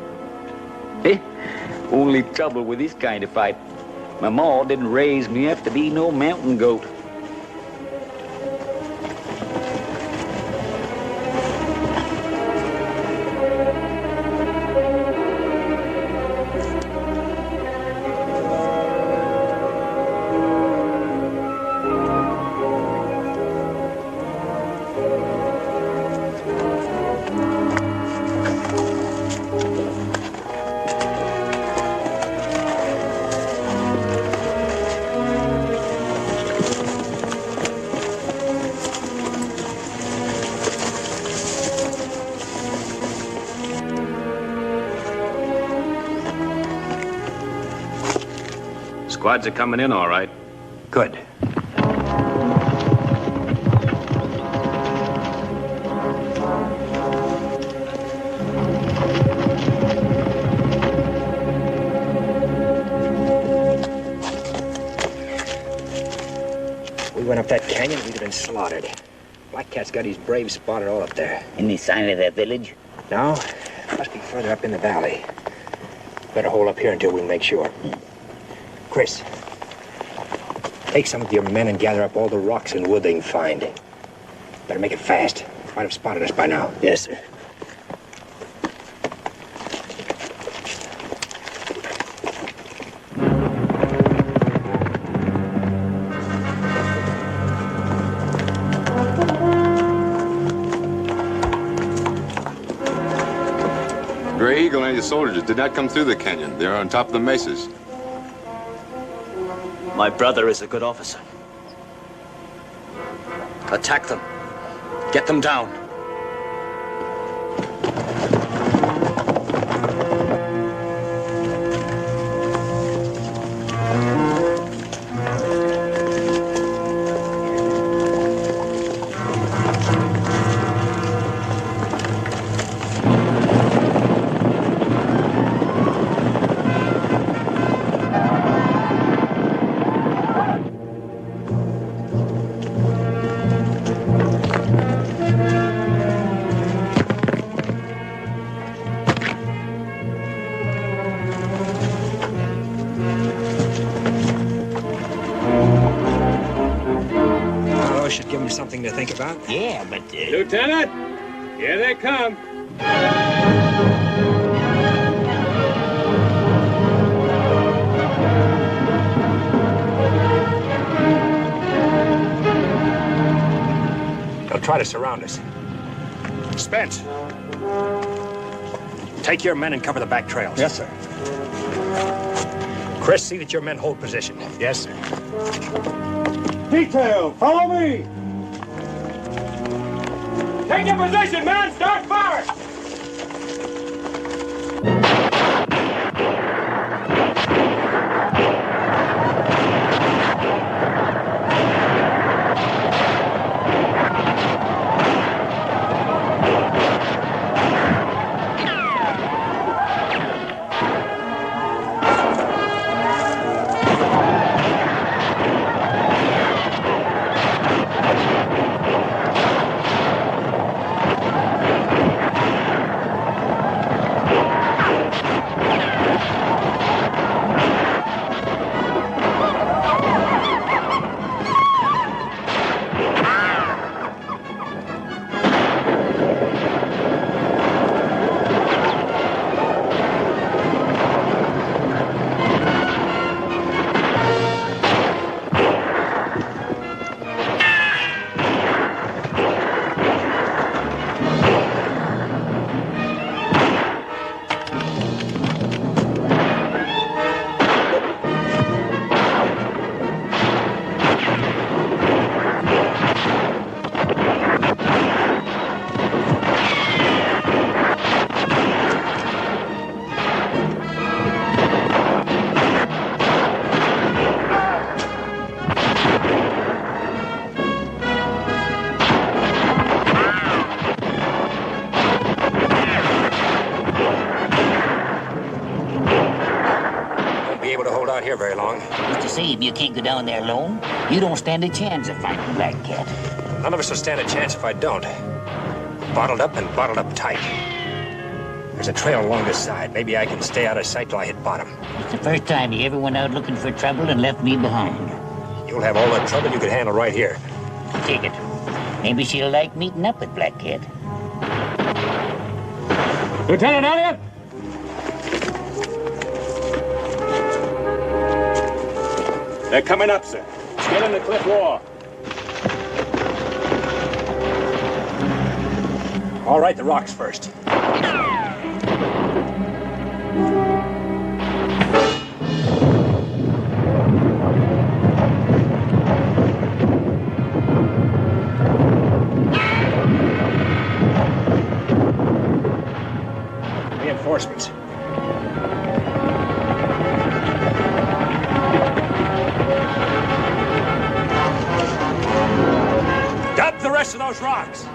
[SPEAKER 1] Only trouble with this kind of fight, my ma didn't raise me up to be no mountain goat.
[SPEAKER 11] Squads are coming in all right.
[SPEAKER 3] Good. We went up that canyon, we'd have been slaughtered. Black Cat's got his braves spotted all up there.
[SPEAKER 9] Any sign of that village?
[SPEAKER 3] No, must be further up in the valley. Better hold up here until we make sure. Chris, take some of your men and gather up all the rocks and wood they can find. Better make it fast. Might have spotted us by now.
[SPEAKER 9] Yes, sir.
[SPEAKER 14] Gray Eagle and his soldiers did not come through the canyon. They're on top of the mesas.
[SPEAKER 13] My brother is a good officer. Attack them. Get them down.
[SPEAKER 3] Something to think about?
[SPEAKER 9] Yeah, but...
[SPEAKER 11] Lieutenant, here they come.
[SPEAKER 3] They'll try to surround us. Spence, take your men and cover the back trails.
[SPEAKER 10] Yes, sir.
[SPEAKER 3] Chris, see that your men hold position.
[SPEAKER 10] Yes, sir. Detail, follow me!
[SPEAKER 11] Take your position, man! Start firing!
[SPEAKER 3] Here very long.
[SPEAKER 9] Mr. Sabe, you can't go down there alone. You don't stand a chance of fighting Black Cat.
[SPEAKER 3] None of us will stand a chance if I don't. Bottled up and bottled up tight. There's a trail along this side. Maybe I can stay out of sight till I hit bottom.
[SPEAKER 9] It's the first time you ever went out looking for trouble and left me behind.
[SPEAKER 3] You'll have all that trouble you could handle right here.
[SPEAKER 9] Take it. Maybe she'll like meeting up with Black Cat.
[SPEAKER 11] Lieutenant Elliot! They're coming up, sir. Scaling the cliff wall.
[SPEAKER 3] All right, the rocks first. Reinforcements. Dump the rest of those rocks.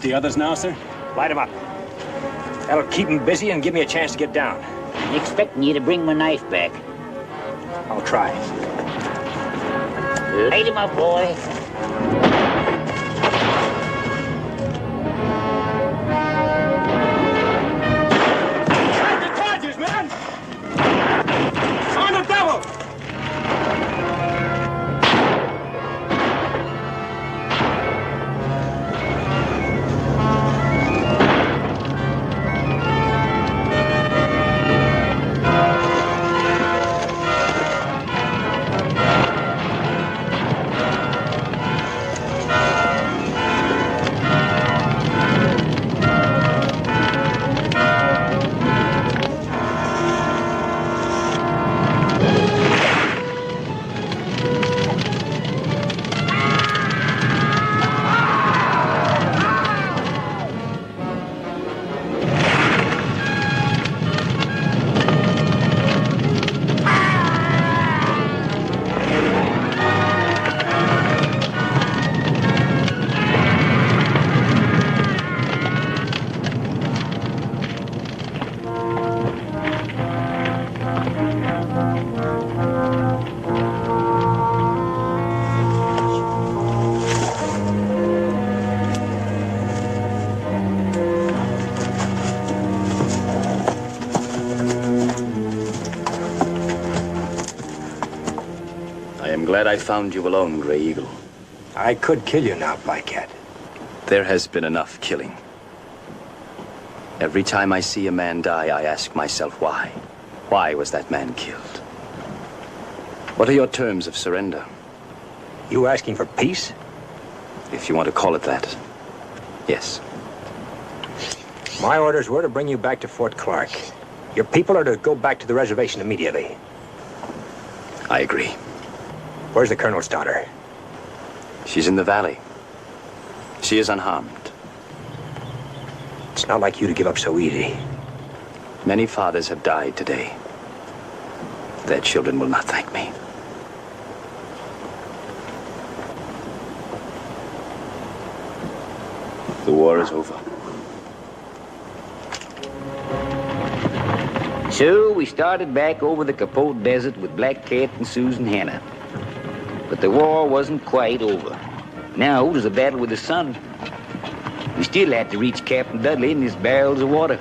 [SPEAKER 11] with the others now, sir?
[SPEAKER 3] Light them up. That'll keep them busy and give me a chance to get down.
[SPEAKER 9] Expecting you to bring my knife back.
[SPEAKER 3] I'll try.
[SPEAKER 9] Light him up, boy.
[SPEAKER 13] Glad I found you alone, Gray Eagle.
[SPEAKER 3] I could kill you now, Black Cat.
[SPEAKER 13] There has been enough killing. Every time I see a man die, I ask myself why. Why was that man killed? What are your terms of surrender?
[SPEAKER 3] You asking for peace?
[SPEAKER 13] If you want to call it that, yes.
[SPEAKER 3] My orders were to bring you back to Fort Clark. Your people are to go back to the reservation immediately.
[SPEAKER 13] I agree.
[SPEAKER 3] Where's the Colonel's daughter?
[SPEAKER 13] She's in the valley. She is unharmed.
[SPEAKER 3] It's not like you to give up so easy.
[SPEAKER 13] Many fathers have died today. Their children will not thank me. The war is over.
[SPEAKER 1] So we started back over the Capote Desert with Black Cat and Susan Hannah. But the war wasn't quite over. Now it was a battle with the sun. We still had to reach Captain Dudley in his barrels of water.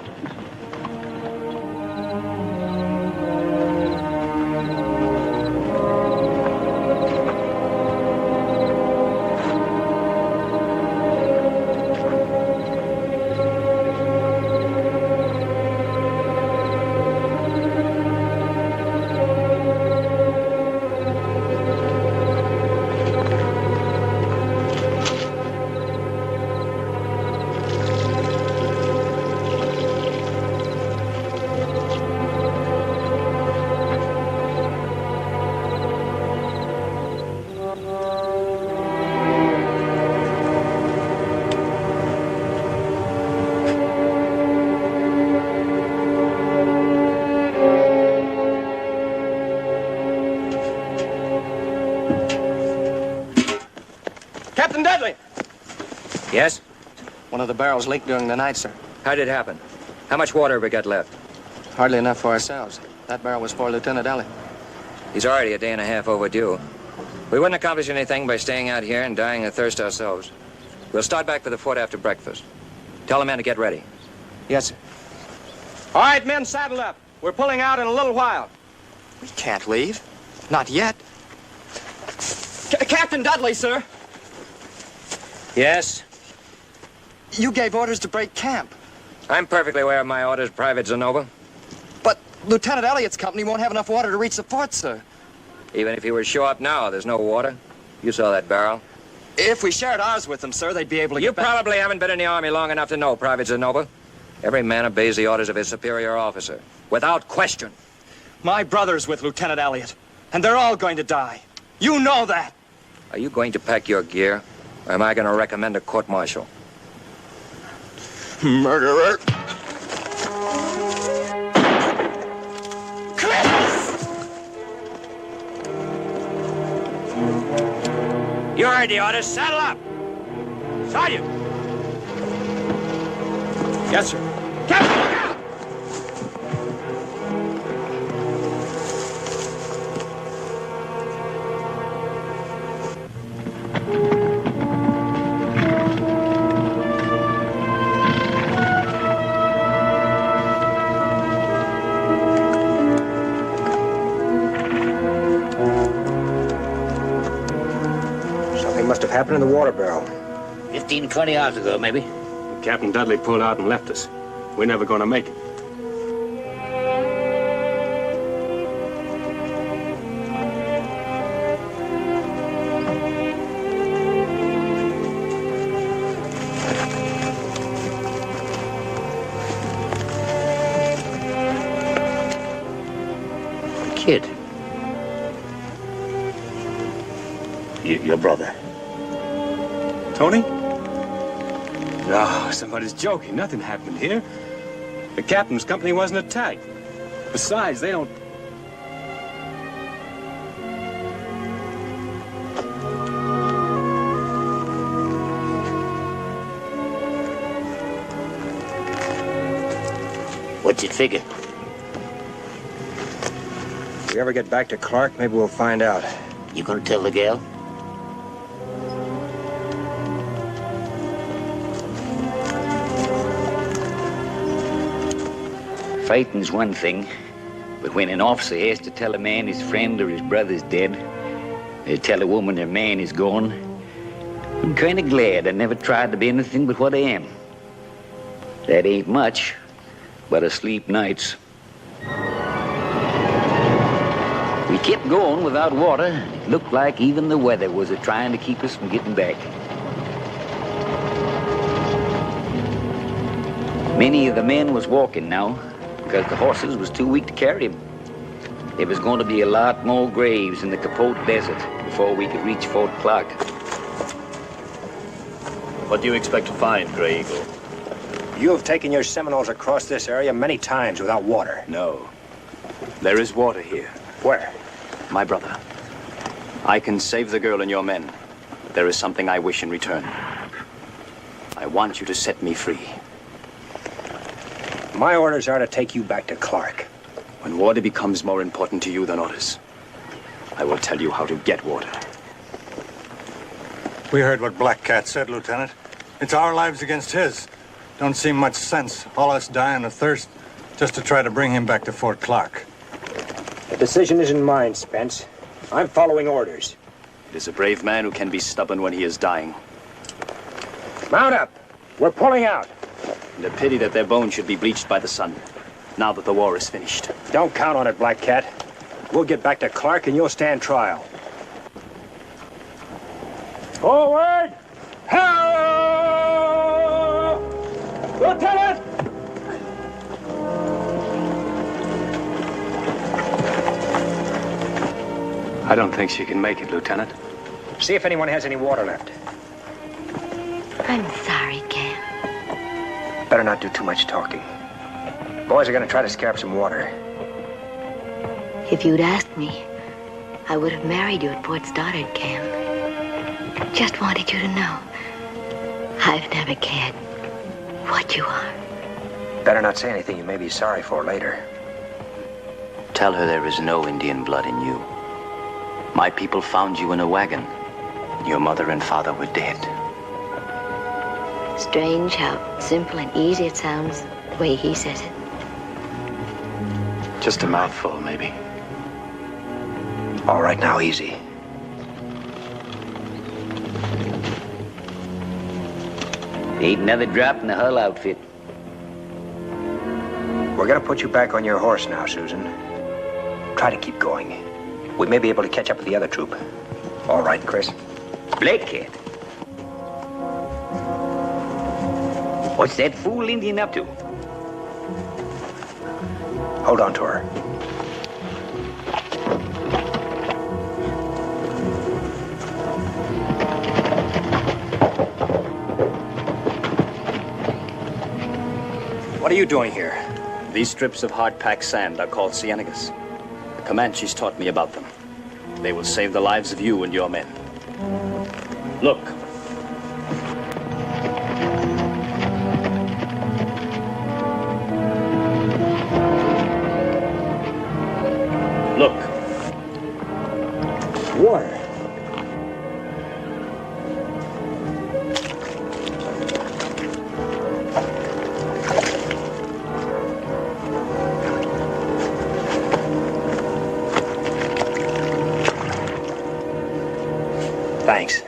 [SPEAKER 12] Captain Dudley!
[SPEAKER 3] Yes?
[SPEAKER 12] One of the barrels leaked during the night, sir.
[SPEAKER 3] How did it happen? How much water have we got left?
[SPEAKER 12] Hardly enough for ourselves. That barrel was for Lieutenant Elliot.
[SPEAKER 3] He's already a day and a half overdue. We wouldn't accomplish anything by staying out here and dying of thirst ourselves. We'll start back for the fort after breakfast. Tell the men to get ready.
[SPEAKER 12] Yes, sir. All right, men, saddle up. We're pulling out in a little while.
[SPEAKER 15] We can't leave. Not yet.
[SPEAKER 12] Captain Dudley, sir.
[SPEAKER 3] Yes?
[SPEAKER 15] You gave orders to break camp.
[SPEAKER 3] I'm perfectly aware of my orders, Private Zenova.
[SPEAKER 15] But Lieutenant Elliott's company won't have enough water to reach the fort, sir.
[SPEAKER 3] Even if he were to show up now, there's no water. You saw that barrel.
[SPEAKER 15] If we shared ours with them, sir, they'd be able to
[SPEAKER 3] You
[SPEAKER 15] get back.
[SPEAKER 3] probably haven't been in the Army long enough to know, Private Zenova. Every man obeys the orders of his superior officer, without question.
[SPEAKER 15] My brother's with Lieutenant Elliott, and they're all going to die. You know that.
[SPEAKER 3] Are you going to pack your gear, or am I going to recommend a court-martial?
[SPEAKER 15] Murderer.
[SPEAKER 3] You heard the orders. Saddle up! Sergeant!
[SPEAKER 4] Yes, sir.
[SPEAKER 3] Something must have happened in the water barrel.
[SPEAKER 9] 15, 20 hours ago, maybe.
[SPEAKER 4] Captain Dudley pulled out and left us. We're never going to make it.
[SPEAKER 9] Kid. Your brother.
[SPEAKER 4] Tony? No, somebody's joking. Nothing happened here. The captain's company wasn't attacked. Besides, they don't...
[SPEAKER 9] What's your figure?
[SPEAKER 3] If we ever get back to Clark, maybe we'll find out.
[SPEAKER 9] You gonna tell the gal? Fighting's one thing, but when an officer has to tell a man his friend or his brother's dead, or tell a woman her man is gone, I'm kind of glad I never tried to be anything but what I am. That ain't much, but I sleep nights. We kept going without water. It looked like even the weather was trying to keep us from getting back. Many of the men was walking now, because the horses was too weak to carry them. There was going to be a lot more graves in the Capote Desert before we could reach Fort Clark.
[SPEAKER 13] What do you expect to find, Grey Eagle?
[SPEAKER 3] You have taken your Seminoles across this area many times without water.
[SPEAKER 13] No. There is water here.
[SPEAKER 3] Where?
[SPEAKER 13] My brother. I can save the girl and your men. There is something I wish in return. I want you to set me free.
[SPEAKER 3] My orders are to take you back to Clark.
[SPEAKER 13] When water becomes more important to you than others, I will tell you how to get water.
[SPEAKER 16] We heard what Black Cat said, Lieutenant. It's our lives against his. Don't seem much sense, all us dying of thirst, just to try to bring him back to Fort Clark.
[SPEAKER 3] The decision isn't mine, Spence. I'm following orders.
[SPEAKER 13] It is a brave man who can be stubborn when he is dying.
[SPEAKER 3] Mount up. We're pulling out.
[SPEAKER 13] And a pity that their bones should be bleached by the sun, now that the war is finished.
[SPEAKER 3] Don't count on it, Black Cat. We'll get back to Clark and you'll stand trial. Forward! Hello! Lieutenant!
[SPEAKER 4] I don't think she can make it, Lieutenant.
[SPEAKER 3] See if anyone has any water left.
[SPEAKER 6] I'm sorry, Cam.
[SPEAKER 3] Better not do too much talking. Boys are gonna try to scare up some water.
[SPEAKER 6] If you'd asked me, I would have married you at Fort Stoddard, Cam. Just wanted you to know. I've never cared what you are.
[SPEAKER 3] Better not say anything you may be sorry for later.
[SPEAKER 13] Tell her there is no Indian blood in you. My people found you in a wagon. Your mother and father were dead.
[SPEAKER 6] Strange how simple and easy it sounds, the way he says it.
[SPEAKER 4] Just a mouthful, maybe.
[SPEAKER 3] All right, now, easy.
[SPEAKER 1] Ain't another drop in the Hull outfit.
[SPEAKER 3] We're gonna put you back on your horse now, Susan. Try to keep going. We may be able to catch up with the other troop. All right, Chris?
[SPEAKER 1] Black Cat. What's that fool Indian up to?
[SPEAKER 3] Hold on to her.
[SPEAKER 13] What are you doing here? These strips of hard-packed sand are called cienagas. The Comanches taught me about them. They will save the lives of you and your men. Look.
[SPEAKER 3] Water.
[SPEAKER 13] Thanks.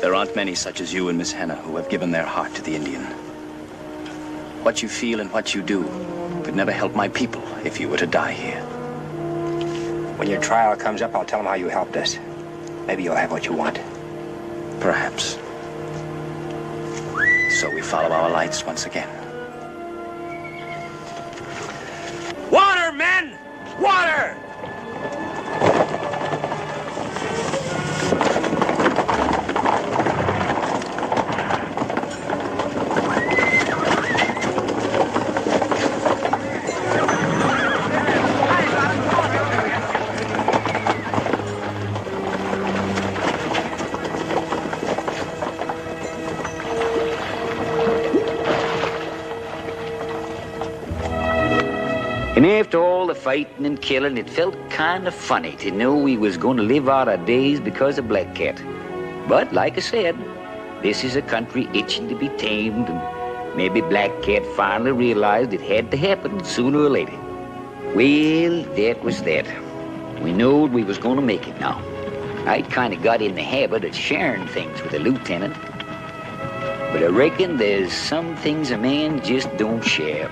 [SPEAKER 13] There aren't many such as you and Miss Hannah who have given their heart to the Indian. What you feel and what you do could never help my people if you were to die here.
[SPEAKER 3] When your trial comes up, I'll tell them how you helped us. Maybe you'll have what you want.
[SPEAKER 13] Perhaps. So we follow our lights once again.
[SPEAKER 12] Water, men! Water!
[SPEAKER 1] And after all the fighting and killing, it felt kind of funny to know we was going to live out our days because of Black Cat. But like I said, this is a country itching to be tamed, and maybe Black Cat finally realized it had to happen sooner or later. Well, that was that. We knowed we was going to make it now. I kind of got in the habit of sharing things with the lieutenant. But I reckon there's some things a man just don't share.